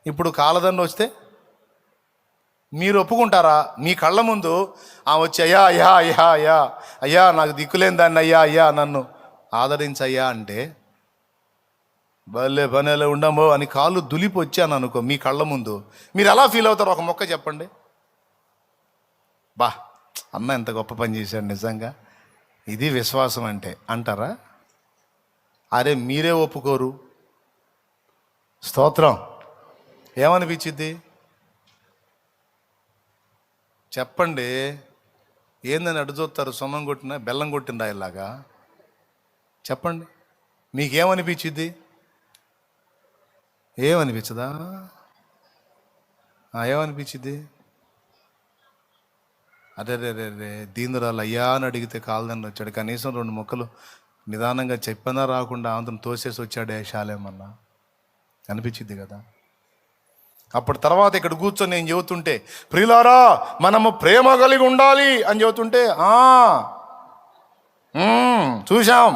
ఇప్పుడు కాలదండ వస్తే మీరు ఒప్పుకుంటారా? మీ కళ్ళ ముందు ఆమె వచ్చి అయ్యా అయ్యా అయ్యా అయ్యా అయ్యా నాకు దిక్కులేని దాన్ని అయ్యా అయ్యా నన్ను ఆదరించయ్యా అంటే భలే పనేలా ఉండమో అని కాళ్ళు దులిపి వచ్చాను అనుకో మీ కళ్ళ ముందు, మీరు ఎలా ఫీల్ అవుతారు? ఒక మొక్క చెప్పండి. బా, అన్న ఎంత గొప్ప పని చేశాడు నిజంగా, ఇది విశ్వాసం అంటే అంటారా? అరే మీరే ఒప్పుకోరు. స్తోత్రం. ఏమనిపించిద్ది చెప్పండి? ఏందని అడుగుతారు? సొన్నం కొట్టిన బెల్లం కొట్టిన రాయిలాగా. చెప్పండి, మీకేమనిపించిద్ది? ఏమనిపించదా? ఏమనిపించిద్ది? అరే రే రే రే దీనురాలు అయ్యా అని అడిగితే కాలదని వచ్చాడు, కనీసం 2 మొక్కలు నిదానంగా చెప్పినా రాకుండా ఆంధ్రం తోసేసి వచ్చాడే శాలేమన్నా అనిపించిద్ది కదా. అప్పుడు తర్వాత ఇక్కడ కూర్చొని నేను చెబుతుంటే, ప్రియులారా మనము ప్రేమ కలిగి ఉండాలి అని చెబుతుంటే చూశాం.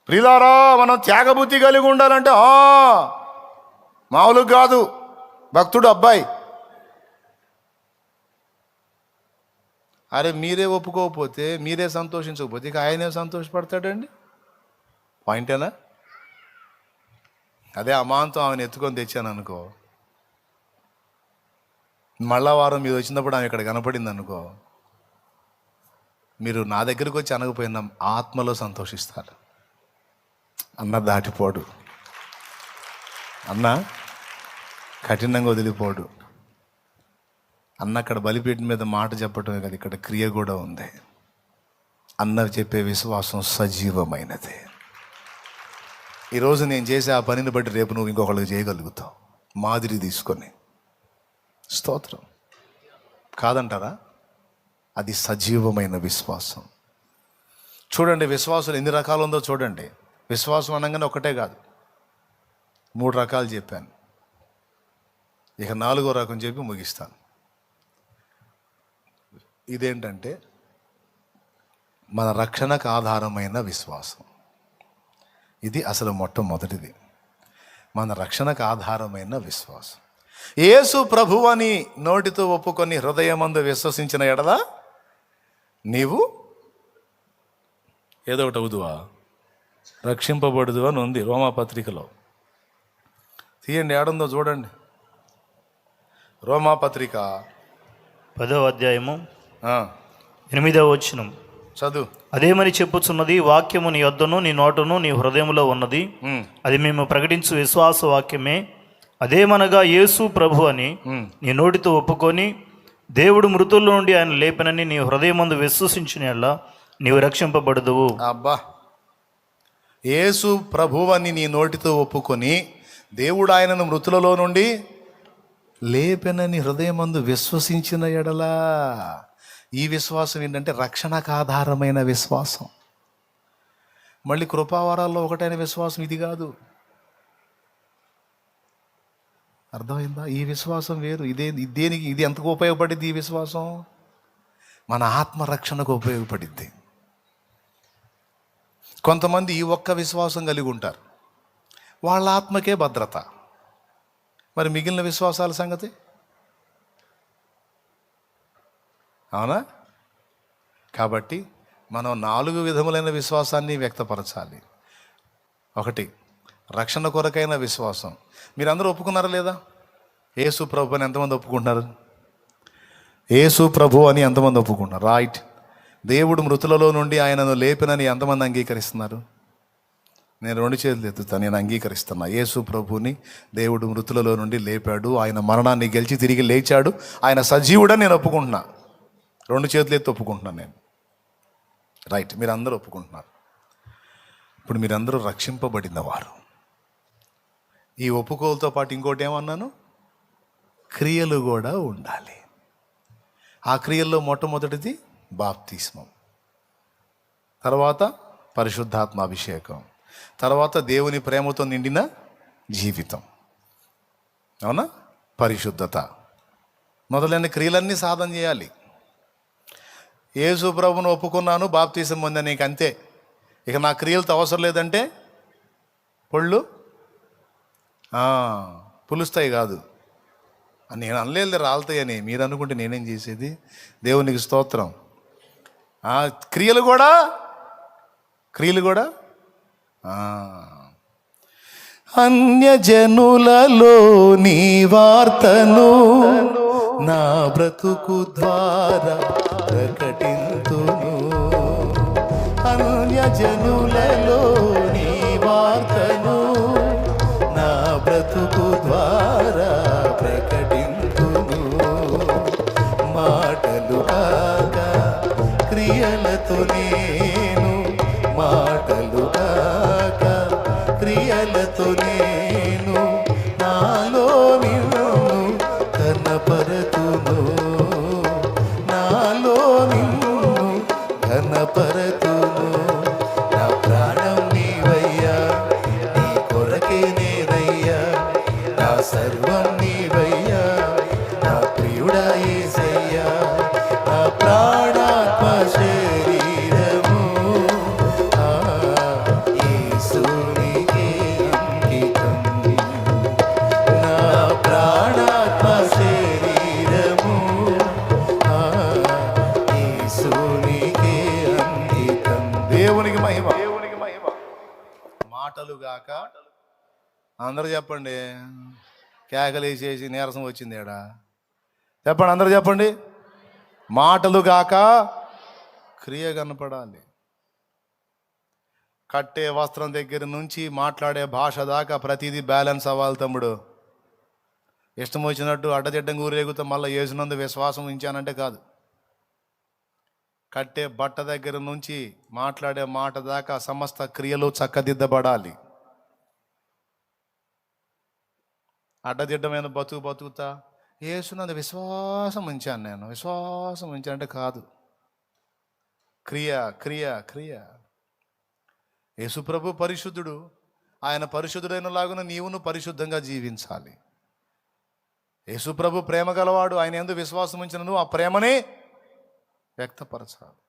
ప్రియులారా మనం త్యాగబుద్ధి కలిగి ఉండాలంటే మామూలుగా కాదు. భక్తుడు అబ్బాయి, అరే మీరే ఒప్పుకోకపోతే, మీరే సంతోషించకపోతే ఇక ఆయనే సంతోషపడతాడండి? పాయింటేనా? అదే అమాంతం ఆమెను ఎత్తుకొని తెచ్చాను అనుకో, మళ్ళా వారం మీరు వచ్చినప్పుడు ఆమె ఇక్కడ కనపడింది అనుకో, మీరు నా దగ్గరకు వచ్చి అనకపోయినా ఆత్మలో సంతోషిస్తారు. అన్న దాటిపోడు, అన్న కఠినంగా వదిలిపోడు. అన్న అక్కడ బలిపీఠం మీద మాట చెప్పటమే కదా, ఇక్కడ క్రియ కూడా ఉంది. అన్న చెప్పే విశ్వాసం సజీవమైనది. ఈరోజు నేను చేసే ఆ పనిని బట్టి రేపు నువ్వు ఇంకొకళ్ళకి చేయగలుగుతావు, మాదిరి తీసుకొని. స్తోత్రం. కాదంటారా? అది సజీవమైన విశ్వాసం. చూడండి విశ్వాసం ఎన్ని రకాలు ఉందో చూడండి. విశ్వాసం అనగానే ఒకటే కాదు, 3 రకాలు చెప్పాను. ఇక 4వ రకం చెప్పి ముగిస్తాను. ఇదేంటంటే మన రక్షణకు ఆధారమైన విశ్వాసం. ఇది అసలు మొట్టమొదటిది, మన రక్షణకు ఆధారమైన విశ్వాసం. యేసు ప్రభువని నోటితో ఒప్పుకొని హృదయమందు విశ్వసించిన ఎడల నీవు ఏదో ఒకటి అవుదువా, రక్షింపబడుదు అని ఉంది రోమాపత్రికలో. తీయండి, ఏడుందో చూడండి. రోమాపత్రిక 10వ అధ్యాయము 8వ వచనం చదువు. అదేమని చెప్పుచున్నది, వాక్యము నీ యొద్దను నీ నోటను నీ హృదయములో ఉన్నది, అది మేము ప్రకటించు విశ్వాస వాక్యమే. అదేమనగా యేసు ప్రభు అని నీ నోటితో ఒప్పుకొని దేవుడు మృతుల్లో నుండి ఆయన లేపనని నీ హృదయమందు విశ్వసించిన నీవు రక్షింపబడదువు. అబ్బా, యేసు ప్రభువని నీ నోటితో ఒప్పుకొని దేవుడు ఆయనను మృతులలో నుండి లేపెనని హృదయమందు విశ్వసించిన ఎడలా. ఈ విశ్వాసం ఏంటంటే రక్షణకు ఆధారమైన విశ్వాసం. మళ్ళీ కృపావరాల్లో ఒకటైన విశ్వాసం ఇది కాదు. అర్థమైందా? ఈ విశ్వాసం వేరు. దేనికి ఇది ఎంతకు ఉపయోగపడింది? ఈ విశ్వాసం మన ఆత్మరక్షణకు ఉపయోగపడింది. కొంతమంది ఈ ఒక్క విశ్వాసం కలిగి ఉంటారు, వాళ్ళ ఆత్మకే భద్రత. మరి మిగిలిన విశ్వాసాల సంగతి? అవునా? కాబట్టి మనం 4 విధములైన విశ్వాసాన్ని వ్యక్తపరచాలి. 1, రక్షణ కొరకైన విశ్వాసం. మీరందరూ ఒప్పుకున్నారా లేదా? యేసు ప్రభు అని ఎంతమంది ఒప్పుకుంటున్నారు? యేసు ప్రభు అని ఎంతమంది ఒప్పుకుంటున్నారు? రైట్. దేవుడు మృతులలో నుండి ఆయనను లేపినని ఎంతమంది అంగీకరిస్తున్నారు? నేను 2 చేతులు ఎత్తుతాను, నేను అంగీకరిస్తున్నా. యేసు ప్రభుని దేవుడు మృతులలో నుండి లేపాడు, ఆయన మరణాన్ని గెలిచి తిరిగి లేచాడు, ఆయన సజీవుడని నేను ఒప్పుకుంటున్నా. 2 చేతులు ఎత్తి ఒప్పుకుంటున్నాను నేను. రైట్, మీరందరూ ఒప్పుకుంటున్నారు. ఇప్పుడు మీరందరూ రక్షింపబడిన వారు. ఈ ఒప్పుకోలతో పాటు ఇంకోటి ఏమన్నాను, క్రియలు కూడా ఉండాలి. ఆ క్రియల్లో మొట్టమొదటిది బాప్తిస్మం, తర్వాత పరిశుద్ధాత్మ అభిషేకం, తర్వాత దేవుని ప్రేమతో నిండిన జీవితం, అవునా, పరిశుద్ధత మొదలైన క్రియలన్నీ సాధన చేయాలి. యేసు ప్రభువును ఒప్పుకున్నాను, బాప్తిసం పొందా, నీకు అంతే, ఇక నా క్రియలతో అవసరం లేదంటే పళ్ళు పులుస్తాయి కాదు. నేను అనలేదు రాలుతాయని, మీరు అనుకుంటే నేనేం చేసేది. దేవునికి స్తోత్రం. క్రియలు కూడా అన్యజనులలో నీ వార్తను నా బ్రతుకు ద్వారా ప్రకటింతును. అన్యజనులలో నీ వార్తను నా బ్రతుకు ద్వారా ప్రకటింతును. మాటలు కాక క్రియలతో నేను, మాటలు కాక క్రియలతో నేను నాలో నిన్ను కనపరతును, నాలో నిన్ను కనపరతును. నా ప్రాణం నీవయ్యా, నీ కొరకే నేనయ్యా, నా సర్వం నీవయ్యా, నా ప్రియుడా యేసయ్యా. నా ప్రాణాత్మ శరీరము యేసునికే అంకితం. నా ప్రాణాత్మ శరీరము యేసునికే అంకితం. దేవునికి మహిమ. మాటలు గాక అందరూ చెప్పండి. కేకలేసేసి నీరసం వచ్చింది ఏడా, చెప్పండి అందరూ చెప్పండి. మాటలు గాక క్రియ కనపడాలి. కట్టే వస్త్రం దగ్గర నుంచి మాట్లాడే భాష దాకా ప్రతిదీ బ్యాలెన్స్ అవ్వాలి తమ్ముడు. ఇష్టం వచ్చినట్టు అడ్డదిడ్డంగా ఊరేగుతా మళ్ళీ యేసునందు విశ్వాసం ఉంచానంటే కాదు. కట్టే బట్ట దగ్గర నుంచి మాట్లాడే మాట దాకా సమస్త క్రియలు చక్కదిద్దబడాలి. అడ్డదిడ్డమైన బతుకుతా యేసునందు విశ్వాసం ఉంచాను, నేను విశ్వాసం ఉంచానంటే కాదు. క్రియ క్రియ క్రియ. యేసు ప్రభు పరిశుద్ధుడు, ఆయన పరిశుద్ధుడైన లాగున నీవును పరిశుద్ధంగా జీవించాలి. యేసు ప్రభు ప్రేమ గలవాడు, ఆయన యందు విశ్వాసం ఉంచిన నువ్వు ఆ ప్రేమనే వ్యక్తపరచాలి.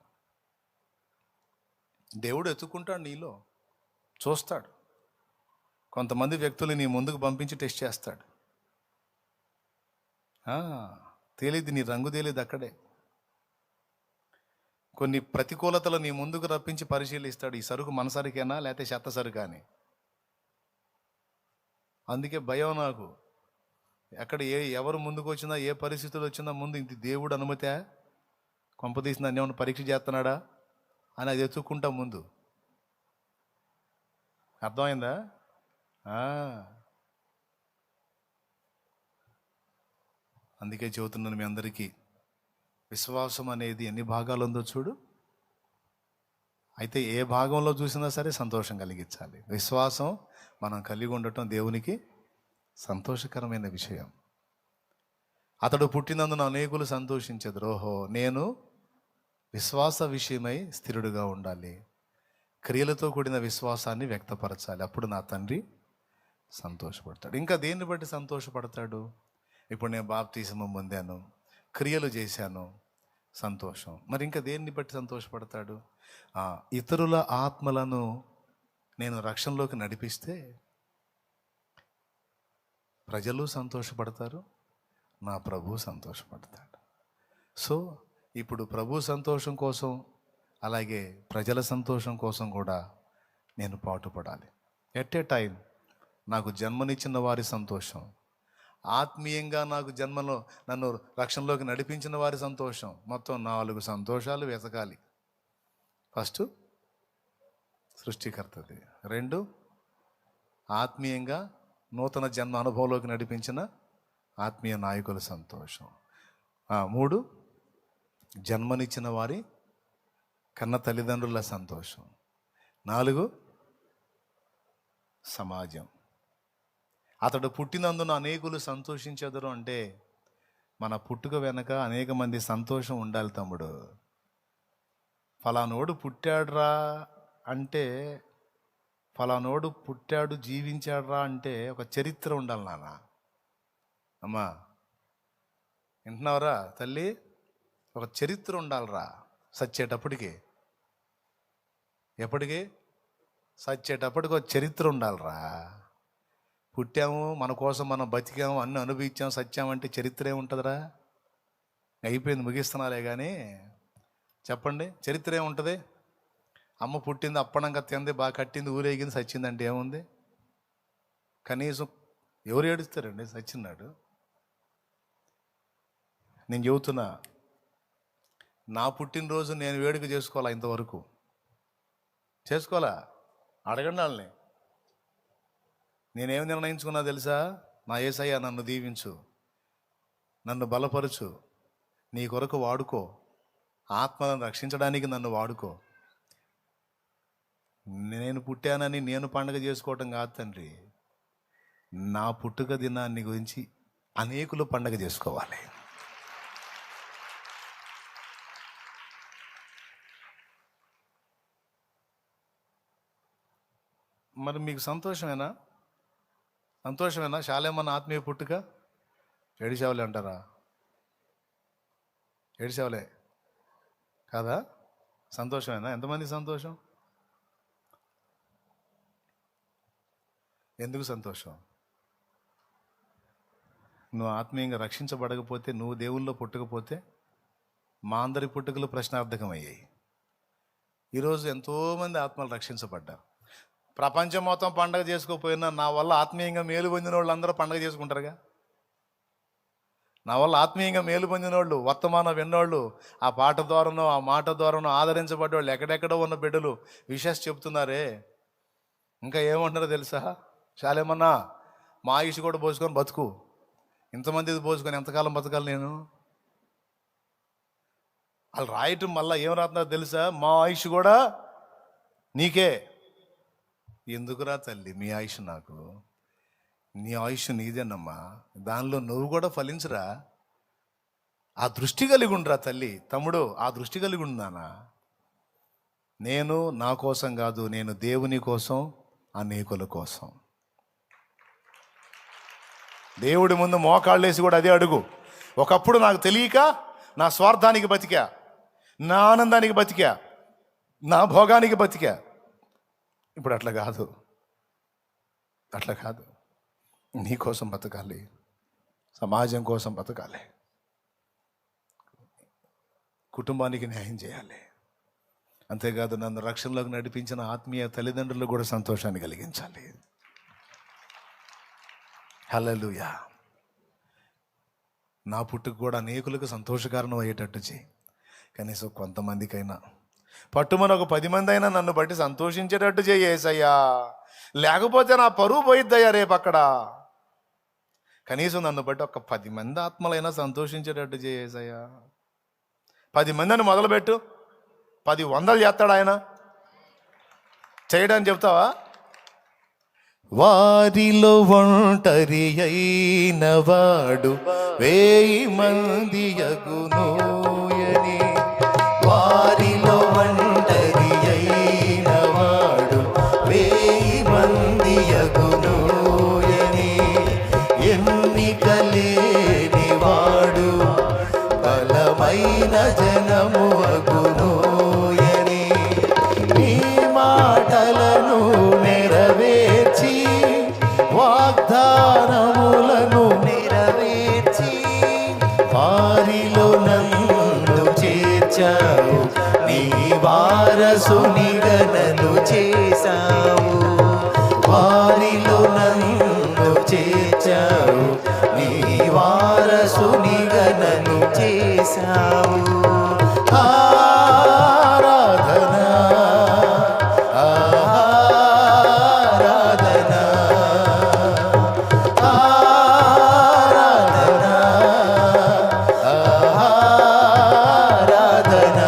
దేవుడు ఎత్తుకుంటాడు, నీలో చూస్తాడు. కొంతమంది వ్యక్తులు నీ ముందుకు పంపించి టెస్ట్ చేస్తాడు. తేలిది, నీ రంగు తేలిది అక్కడే. కొన్ని ప్రతికూలతలు నీ ముందుకు రప్పించి పరిశీలిస్తాడు. ఈ సరుకు మన సరుకేనా లేకపోతే చెత్త సరుకా అని. అందుకే భయం నాకు. ఎక్కడ ఎవరు ముందుకు వచ్చినా, ఏ పరిస్థితులు వచ్చినా ముందు ఇంత దేవుడు అనుమతే, కొంపదీసిన అన్నేమన్నా పరీక్ష చేస్తున్నాడా అని అది ఎత్తుక్కుంటా ముందు. అర్థమైందా? అందుకే చెబుతున్నాను మీ అందరికీ, విశ్వాసం అనేది ఎన్ని భాగాలు ఉందో చూడు. అయితే ఏ భాగంలో చూసినా సరే సంతోషం కలిగించాలి. విశ్వాసం మనం కలిగి ఉండటం దేవునికి సంతోషకరమైన విషయం. అతడు పుట్టినందున అనేకులు సంతోషించెదరు. ఓహో, నేను విశ్వాస విషయమై స్థిరుడుగా ఉండాలి, క్రియలతో కూడిన విశ్వాసాన్ని వ్యక్తపరచాలి. అప్పుడు నా తండ్రి సంతోషపడతాడు. ఇంకా దేన్ని బట్టి సంతోషపడతాడు? ఇప్పుడు నేను బాప్తిస్మం పొందాను, క్రియలు చేశాను, సంతోషం. మరి ఇంకా దేన్ని బట్టి సంతోషపడతాడు? ఇతరుల ఆత్మలను నేను రక్షణలోకి నడిపిస్తే ప్రజలు సంతోషపడతారు, నా ప్రభు సంతోషపడతాడు. సో ఇప్పుడు ప్రభు సంతోషం కోసం, అలాగే ప్రజల సంతోషం కోసం కూడా నేను పాటుపడాలి. ఎట్ ఏ టైం నాకు జన్మనిచ్చిన వారి సంతోషం, ఆత్మీయంగా నాకు జన్మలో నన్ను రక్షణలోకి నడిపించిన వారి సంతోషం, మొత్తం 4 సంతోషాలు వెతకాలి. ఫస్ట్ సృష్టికర్తది, 2 ఆత్మీయంగా నూతన జన్మ అనుభవంలోకి నడిపించిన ఆత్మీయ నాయకుల సంతోషం, 3 జన్మనిచ్చిన వారి కన్న తల్లిదండ్రుల సంతోషం. 4 సమాజం. అతడు పుట్టినందున అనేకులు సంతోషించెదరు అంటే మన పుట్టుక వెనక అనేక మంది సంతోషం ఉండాలి తమ్ముడు. ఫలానోడు పుట్టాడురా అంటే, ఫలానోడు పుట్టాడు జీవించాడురా అంటే ఒక చరిత్ర ఉండాలి నాన్న. అమ్మా వింటున్నావురా తల్లి? ఒక చరిత్ర ఉండాలిరా సచ్చేటప్పటికి. ఎప్పటికీ? సచ్చేటప్పటికి ఒక చరిత్ర ఉండాలిరా. పుట్టాము, మన కోసం మనం బతికాము, అన్ని అనుభవించాము, సత్యామంటే చరిత్ర ఏముంటుందిరా? అయిపోయింది, ముగిస్తున్నాలే కానీ చెప్పండి, చరిత్ర ఏముంటుంది? అమ్మ పుట్టింది, అప్పనంగా తింది, బాగా కట్టింది, ఊరేగింది, సచ్చిందంటే ఏముంది? కనీసం ఎవరు ఏడుస్తారండి సచ్చిన్నాడు? నేను చెబుతున్నా, నా పుట్టినరోజు నేను వేడుక చేసుకోవాలా? ఇంతవరకు చేసుకోవాలా? అడగండి వాళ్ళని. నేనేం నిర్ణయించుకున్నా తెలుసా? నా యేసయ్య నన్ను దీవించు, నన్ను బలపరచు, నీ కొరకు వాడుకో, ఆత్మలను రక్షించడానికి నన్ను వాడుకో. నేను పుట్టానని నేను పండగ చేసుకోవటం కాదు తండ్రి, నా పుట్టుక దినాన్ని గురించి అనేకులు పండగ చేసుకోవాలి. మరి మీకు సంతోషమేనా? సంతోషమేనా? శాలేమన్న ఆత్మీయ పుట్టుక ఏడిసేవలే అంటారా? ఏడిసేవలే కాదా? సంతోషమేనా? ఎంతమంది సంతోషం? ఎందుకు సంతోషం? నువ్వు ఆత్మీయంగా రక్షించబడకపోతే, నువ్వు దేవుల్లో పుట్టకపోతే మా అందరి పుట్టుకలు ప్రశ్నార్థకమయ్యాయి. ఈరోజు ఎంతోమంది ఆత్మలు రక్షించబడ్డారు. ప్రపంచం మొత్తం పండగ చేసుకోకపోయినా నా వల్ల ఆత్మీయంగా మేలు పొందిన వాళ్ళు అందరూ పండగ చేసుకుంటారుగా. నా వల్ల ఆత్మీయంగా మేలు పొందిన వాళ్ళు, వర్తమానం విన్నోళ్ళు, ఆ పాట ద్వారానో ఆ మాట ద్వారానో ఆదరించబడ్డవాళ్ళు, ఎక్కడెక్కడో ఉన్న బిడ్డలు విషెస్ చెప్తున్నారే. ఇంకా ఏమంటున్నారో తెలుసా? శాలేమన్నా మా ఆయుష్ కూడా పోసుకొని బతుకు, ఇంతమంది పోసుకొని ఎంతకాలం బతకాలి నేను? వాళ్ళు రాయటం మళ్ళీ ఏం రాస్తున్నారో తెలుసా? మా ఆయుష్ కూడా నీకే. ఎందుకురా తల్లి మీ ఆయుష్ నాకు? నీ ఆయుష్ నీదేనమ్మా, దానిలో నువ్వు కూడా ఫలించరా. ఆ దృష్టి కలిగి ఉండరా తల్లి, తమ్ముడు, ఆ దృష్టి కలిగి ఉండానా. నేను నా కోసం కాదు, నేను దేవుని కోసం, అనేకుల కోసం. దేవుడి ముందు మోకాళ్ళేసి కూడా అదే అడుగు. ఒకప్పుడు నాకు తెలియక నా స్వార్థానికి బతికా, నా ఆనందానికి బతికా, నా భోగానికి బతికా. ఇప్పుడు అట్లా కాదు, అట్లా కాదు. నీ కోసం బతకాలి, సమాజం కోసం బతకాలి, కుటుంబానికి న్యాయం చేయాలి. అంతేకాదు నన్ను రక్షణలోకి నడిపించిన ఆత్మీయ తల్లిదండ్రులకు కూడా సంతోషాన్ని కలిగించాలి. హల్లెలూయా. నా పుట్టుకు కూడా అనేకులకు సంతోషకారణం అయ్యేటట్టు చేయి. కనీసం కొంతమందికైనా, పట్టుమని ఒక 10 మంది అయినా నన్ను బట్టి సంతోషించేటట్టు చేయి యేసయ్యా. లేకపోతే నా పరువు పోయిద్దయ్యా రేపు అక్కడ. కనీసం నన్ను బట్టి ఒక 10 మంది ఆత్మలైనా సంతోషించేటట్టు చేయి యేసయ్యా. 10 మందిని మొదలుపెట్టు, 10 వందలు చేస్తాడు ఆయన. చేయడానికి చెప్తావా? వారిలో ఒంటరి అయిన వాడు 1000 మంది యగునోయని. వారిలో ఒంటరి అయిన వాడు 1000 మంది యగునోయని. ఎన్నికలేని వాడు బలమైన జనము అగునోయని. నీ మాటలను నెరవేర్చి, వాగ్దానములను నెరవేర్చి, వారిలో నన్ను చేర్చావు, నీ వారసునిగా నన్ను చేశావు. వారిలో నన్ను చేర్చావు, నీ వారసునిగా నన్ను చేశావు. ఆరాధన ఆరాధన ఆరాధన ఆరాధన.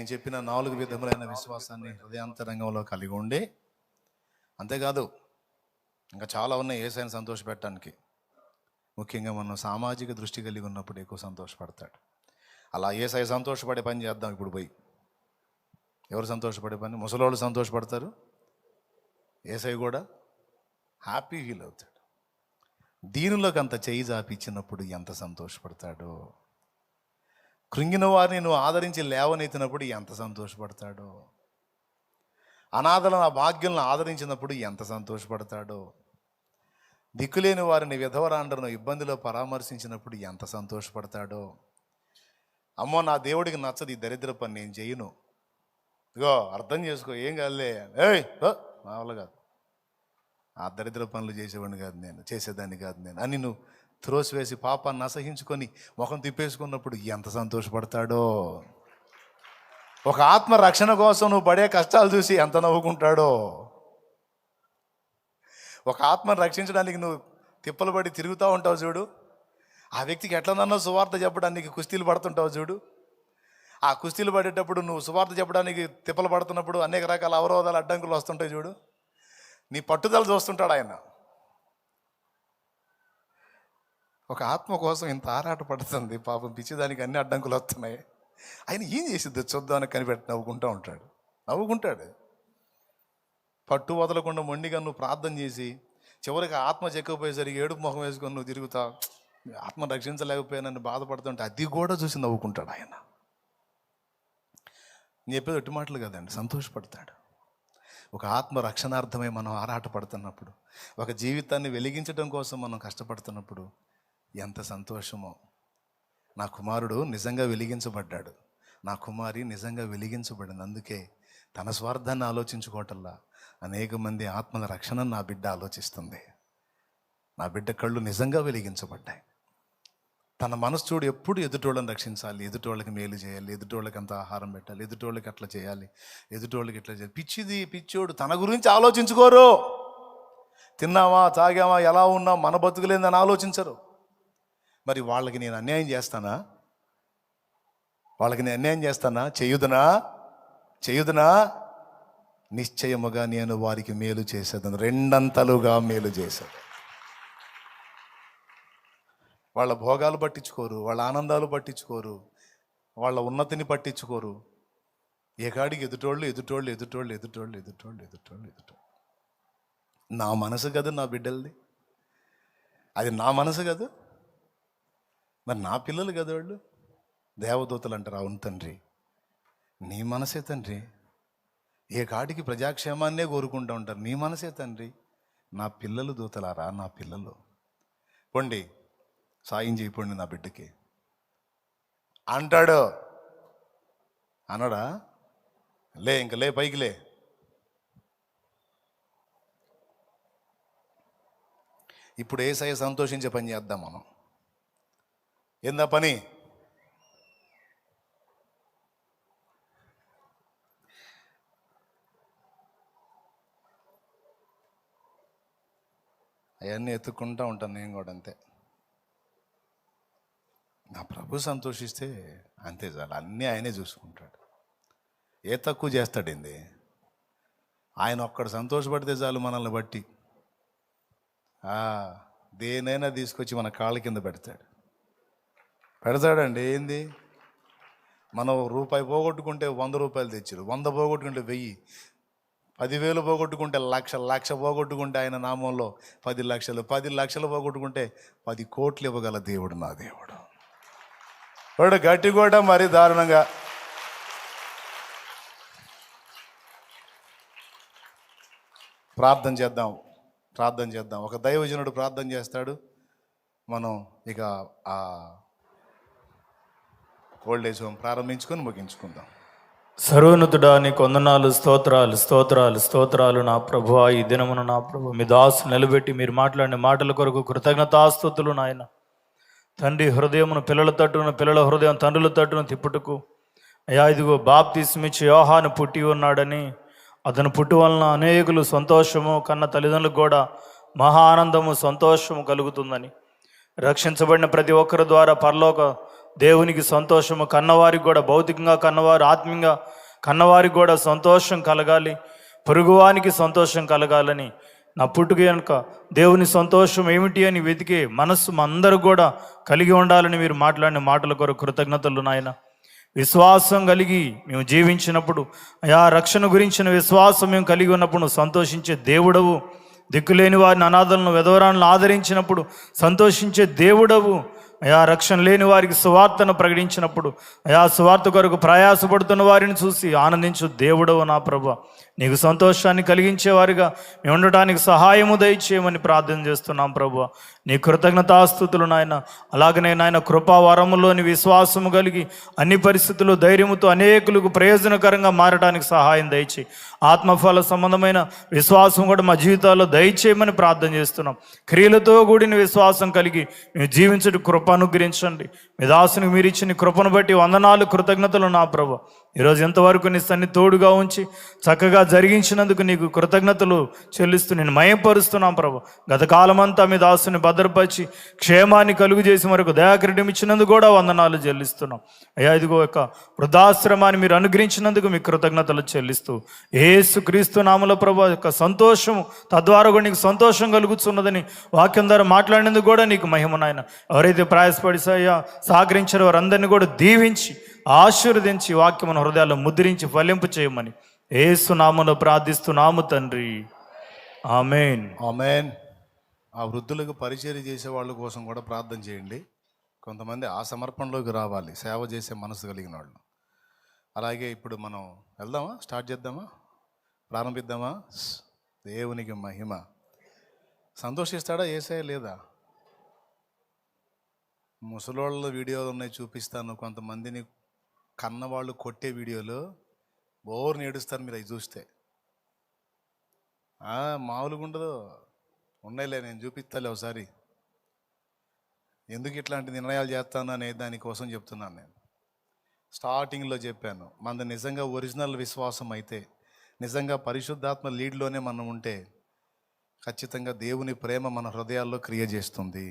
నేను చెప్పిన 4 విధములైన విశ్వాసాన్ని హృదయాంతరంగంలో కలిగి ఉండి, అంతేకాదు ఇంకా చాలా ఉన్నాయి యేసయ్యను సంతోషపెట్టడానికి. ముఖ్యంగా మనం సామాజిక దృష్టి కలిగి ఉన్నప్పుడు ఎక్కువ సంతోషపడతాడు. అలా యేసయ్య సంతోషపడే పని చేద్దాం ఇప్పుడు పోయి. ఎవరు సంతోషపడే పని? ముసలోళ్ళు సంతోషపడతారు, యేసయ్య కూడా హ్యాపీ ఫీల్ అవుతాడు. దీనిలోకి అంత చేయి జాపిచ్చినప్పుడు ఎంత సంతోషపడతాడో, కృంగిన వారిని నువ్వు ఆదరించి లేవనెత్తినప్పుడు ఎంత సంతోషపడతాడో, అనాథలను ఆ భాగ్యులను ఆదరించినప్పుడు ఎంత సంతోషపడతాడో, దిక్కులేని వారిని విధవరాండ్రను ఇబ్బందిలో పరామర్శించినప్పుడు ఎంత సంతోషపడతాడో. అమ్మో నా దేవుడికి నచ్చదు ఈ దరిద్ర పని, నేను చేయను, ఇగో అర్థం చేసుకో, ఏం కాదులే, ఏయ్ నా వల్ల కాదు, ఆ దరిద్ర పనులు చేసేదాన్ని కాదు నేను అని నువ్వు త్రోసివేసి పాపాన్ని అసహించుకొని ముఖం తిప్పేసుకున్నప్పుడు ఎంత సంతోషపడతాడో. ఒక ఆత్మ రక్షణ కోసం నువ్వు పడే కష్టాలు చూసి ఎంత నవ్వుకుంటాడో. ఒక ఆత్మను రక్షించడానికి నువ్వు తిప్పలు పడి తిరుగుతూ ఉంటావు చూడు, ఆ వ్యక్తికి ఎట్లనన్నా సువార్త చెప్పడానికి కుస్తీలు పడుతుంటావు చూడు. ఆ కుస్తీలు పడేటప్పుడు నువ్వు సువార్త చెప్పడానికి తిప్పలు పడుతున్నప్పుడు అనేక రకాల అవరోధాలు అడ్డంకులు వస్తుంటాయి చూడు. నీ పట్టుదల చూస్తుంటాడు ఆయన. ఒక ఆత్మ కోసం ఇంత ఆరాట పడుతుంది, పాపం పిచ్చిదానికి అన్ని అడ్డంకులు వస్తున్నాయి, ఆయన ఏం చేసిద్ది చూద్దామని కనిపెట్టి నవ్వుకుంటాడు. పట్టు వదలకుండా మొండిగా నువ్వు ప్రార్థన చేసి చివరికి ఆత్మ చెక్కకపోయేసరికి ఏడుపు ముఖం వేసుకొని నువ్వు తిరుగుతావు, ఆత్మ రక్షించలేకపోయానని బాధపడుతుంటే అది కూడా చూసి నవ్వుకుంటాడు ఆయన. నేను చెప్పేది ఒట్టి మాటలు కదండి, సంతోషపడతాడు. ఒక ఆత్మ రక్షణార్థమై మనం ఆరాటపడుతున్నప్పుడు, ఒక జీవితాన్ని వెలిగించడం కోసం మనం కష్టపడుతున్నప్పుడు ఎంత సంతోషమో. నా కుమారుడు నిజంగా వెలిగించబడ్డాడు, నా కుమారి నిజంగా వెలిగించబడింది. అందుకే తన స్వార్థాన్ని ఆలోచించుకోవటల్లా అనేక మంది ఆత్మల రక్షణను నా బిడ్డ ఆలోచిస్తుంది. నా బిడ్డ కళ్ళు నిజంగా వెలిగించబడ్డాయి. తన మనసు చూడు ఎప్పుడు ఎదుటోళ్ళని రక్షించాలి, ఎదుటోళ్ళకి మేలు చేయాలి, ఎదుటోళ్ళకి అంత ఆహారం పెట్టాలి, ఎదుటోళ్ళకి అట్లా చేయాలి, ఎదుటోళ్ళకి ఇట్లా చేయాలి. పిచ్చోడు తన గురించి ఆలోచించుకోరు. తిన్నామా, తాగామా, ఎలా ఉన్నాం, మన బతుకులేదని ఆలోచించరు. మరి వాళ్ళకి నేను అన్యాయం చేస్తానా? చేయుదునా? నిశ్చయముగా నేను వారికి మేలు చేసేదను, రెండంతలుగా మేలు చేసేది. వాళ్ళ భోగాలు పట్టించుకోరు, వాళ్ళ ఆనందాలు పట్టించుకోరు, వాళ్ళ ఉన్నతిని పట్టించుకోరు. ఏ కాడికి ఎదుటోళ్ళు. నా మనసు కదా నా బిడ్డలది, అది నా మనసు కదా, మరి నా పిల్లలు కదా వాళ్ళు. దేవదూతలు అంటారు, అవును తండ్రి నీ మనసే తండ్రి. ఏ కాడికి ప్రజాక్షేమాన్నే కోరుకుంటూ ఉంటారు, నీ మనసే తండ్రి. నా పిల్లలు దూతలారా, నా పిల్లలు పొండి, సాయం చేయపోండి నా బిడ్డకి అంటాడు. అనడా? లే పైకి లే. ఇప్పుడు యేసయ్య సంతోషించే పని చేద్దాం మనం. ఏందా పని? అవన్నీ ఎత్తుక్కుంటూ ఉంటాను నేను కూడా, అంతే. నా ప్రభు సంతోషిస్తే అంతే చాలు, అన్నీ ఆయనే చూసుకుంటాడు. ఏ తక్కువ చేస్తాడండి ఆయన. ఒక్కడు సంతోషపడితే చాలు మనల్ని బట్టి, దేనైనా తీసుకొచ్చి మన కాళ్ళ కింద పెడతాడండి. ఏంది, మనం రూపాయి పోగొట్టుకుంటే 100 రూపాయలు తెచ్చారు, 100 పోగొట్టుకుంటే 1000, 10,000 పోగొట్టుకుంటే లక్ష పోగొట్టుకుంటే ఆయన నామంలో 10 లక్షలు, 10 లక్షలు పోగొట్టుకుంటే 10 కోట్లు ఇవ్వగల దేవుడు నా దేవుడు. వాడు గట్టి కూడా మరీ దారుణంగా. ప్రార్థన చేద్దాం. ఒక దైవజనుడు ప్రార్థన చేస్తాడు. మనం ఇక ఆ ఓల్డేజ్ హోమ్ ప్రారంభించుకొని ముగించుకుందాం. సర్వోన్నతుడా నీకు వందనాలు, స్తోత్రాలు నా ప్రభువా. ఈ దినమున నా ప్రభు మీ దాసు నిలబెట్టి మీరు మాట్లాడిన మాటల కొరకు కృతజ్ఞతాస్తుతులు నాయన. తండ్రి హృదయమును పిల్లల హృదయం తండ్రుల తట్టును తిప్పుటకు అయ్యా, ఇదిగో బాప్తిస్మిచ్చి యోహాను పుట్టి ఉన్నాడని, అతను పుట్టి వలన అనేకులు సంతోషము, కన్న తల్లిదండ్రులకు కూడా మహా ఆనందము, సంతోషము కలుగుతుందని, రక్షించబడిన ప్రతి ఒక్కరి ద్వారా పరలోక దేవునికి సంతోషము, కన్నవారికి కూడా భౌతికంగా కన్నవారు ఆత్మీయంగా కన్నవారికి కూడా సంతోషం కలగాలి, పొరుగువానికి సంతోషం కలగాలని, నా పుట్టుక కనుక దేవుని సంతోషం ఏమిటి అని వెతికే మనస్సు అందరూ కూడా కలిగి ఉండాలని మీరు మాట్లాడిన మాటల కొరకు కృతజ్ఞతలు నాయన. విశ్వాసం కలిగి మేము జీవించినప్పుడు, అయా రక్షణ గురించిన విశ్వాసం మేము కలిగి ఉన్నప్పుడు నువ్వు సంతోషించే దేవుడవు. దిక్కులేని వారిని, అనాథలను, విధవరాలను ఆదరించినప్పుడు సంతోషించే దేవుడవు. అయా రక్షణ లేని వారికి సువార్తను ప్రకటించినప్పుడు, అయా సువార్త కొరకు ప్రయాసపడుతున్న వారిని చూసి ఆనందించు దేవుడవు నా ప్రభు. నీకు సంతోషాన్ని కలిగించేవారిగా మేము ఉండటానికి సహాయము దయచేయమని ప్రార్థన చేస్తున్నాం ప్రభు. నీ కృతజ్ఞతాస్తుతులు నాయన. అలాగనే నాయన కృపావరములోని విశ్వాసము కలిగి అన్ని పరిస్థితుల్లో ధైర్యముతో అనేకులకు ప్రయోజనకరంగా మారడానికి సహాయం దయచేయి. ఆత్మఫల సంబంధమైన విశ్వాసం కూడా మా జీవితాల్లో దయచేయమని ప్రార్థన చేస్తున్నాం. క్రియలతో కూడిన విశ్వాసం కలిగి మేము జీవించడం కృప అనుగ్రహించండి. మీ దాసునికి మీరు ఇచ్చిన కృపను బట్టి వందనాలు, కృతజ్ఞతలు నా ప్రభు. ఈరోజు ఎంతవరకు నీ సన్ని తోడుగా ఉంచి చక్కగా జరిగించినందుకు నీకు కృతజ్ఞతలు చెల్లిస్తూ నేను మయంపరుస్తున్నాం ప్రభు. గత కాలమంతా మీ దాసుని భద్రపరిచి క్షేమాన్ని కలుగు చేసి మరొక దయాకిరీటం ఇచ్చినందుకు కూడా వందనాలు చెల్లిస్తున్నాం. అయ్యా ఇదిగో యొక్క వృద్ధాశ్రమాన్ని మీరు అనుగ్రహించినందుకు మీ కృతజ్ఞతలు చెల్లిస్తూ యేసు క్రీస్తు నామములో ప్రభు యొక్క సంతోషము, తద్వారా కూడా నీకు సంతోషం కలుగుతున్నదని వాక్యం ద్వారా మాట్లాడినందుకు కూడా నీకు మహిమ నాయన. ఎవరైతే ప్రయాసపడి సహకరించారో వారందరినీ కూడా దీవించి ఆశీర్వదించి వాక్యం మన హృదయాల్లో ముద్రించి ఫలింపు చేయమని యేసు నామములో ప్రార్థిస్తున్నాము తండ్రి. ఆమేన్. ఆమేన్. ఆ వృద్ధులకు పరిచర్య చేసే వాళ్ళ కోసం కూడా ప్రార్థన చేయండి. కొంతమంది ఆ సమర్పణలోకి రావాలి, సేవ చేసే మనసు కలిగిన వాళ్ళు. అలాగే ఇప్పుడు మనం వెళ్దామా, స్టార్ట్ చేద్దామా, ప్రారంభిద్దామా? దేవునికి మహిమ. సంతోషిస్తాడా యేసయ్య లేదా? ముసలోళ్ళ వీడియోలు ఉన్నాయి, చూపిస్తాను. కొంతమందిని కన్నవాళ్ళు కొట్టే వీడియోలు బోర్ని ఏడుస్తారు మీరు అవి చూస్తే. మామూలుగా ఉండదు. ఉన్నాయిలే, నేను చూపిస్తాలే ఒకసారి. ఎందుకు ఇట్లాంటి నిర్ణయాలు చేస్తాను అనే దానికోసం చెప్తున్నాను. నేను స్టార్టింగ్లో చెప్పాను, మనది నిజంగా ఒరిజినల్ విశ్వాసం అయితే, నిజంగా పరిశుద్ధాత్మ లీడ్లోనే మనం ఉంటే ఖచ్చితంగా దేవుని ప్రేమ మన హృదయాల్లో క్రియ చేస్తుంది.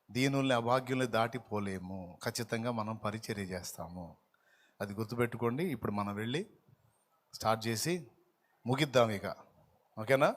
దీనుల్ని, అభాగ్యుల్ని దాటిపోలేము. ఖచ్చితంగా మనం పరిచర్య చేస్తాము. అది గుర్తుపెట్టుకోండి. ఇప్పుడు మనం వెళ్ళి స్టార్ట్ చేసి ముగిద్దాం ఇక. ఓకేనా?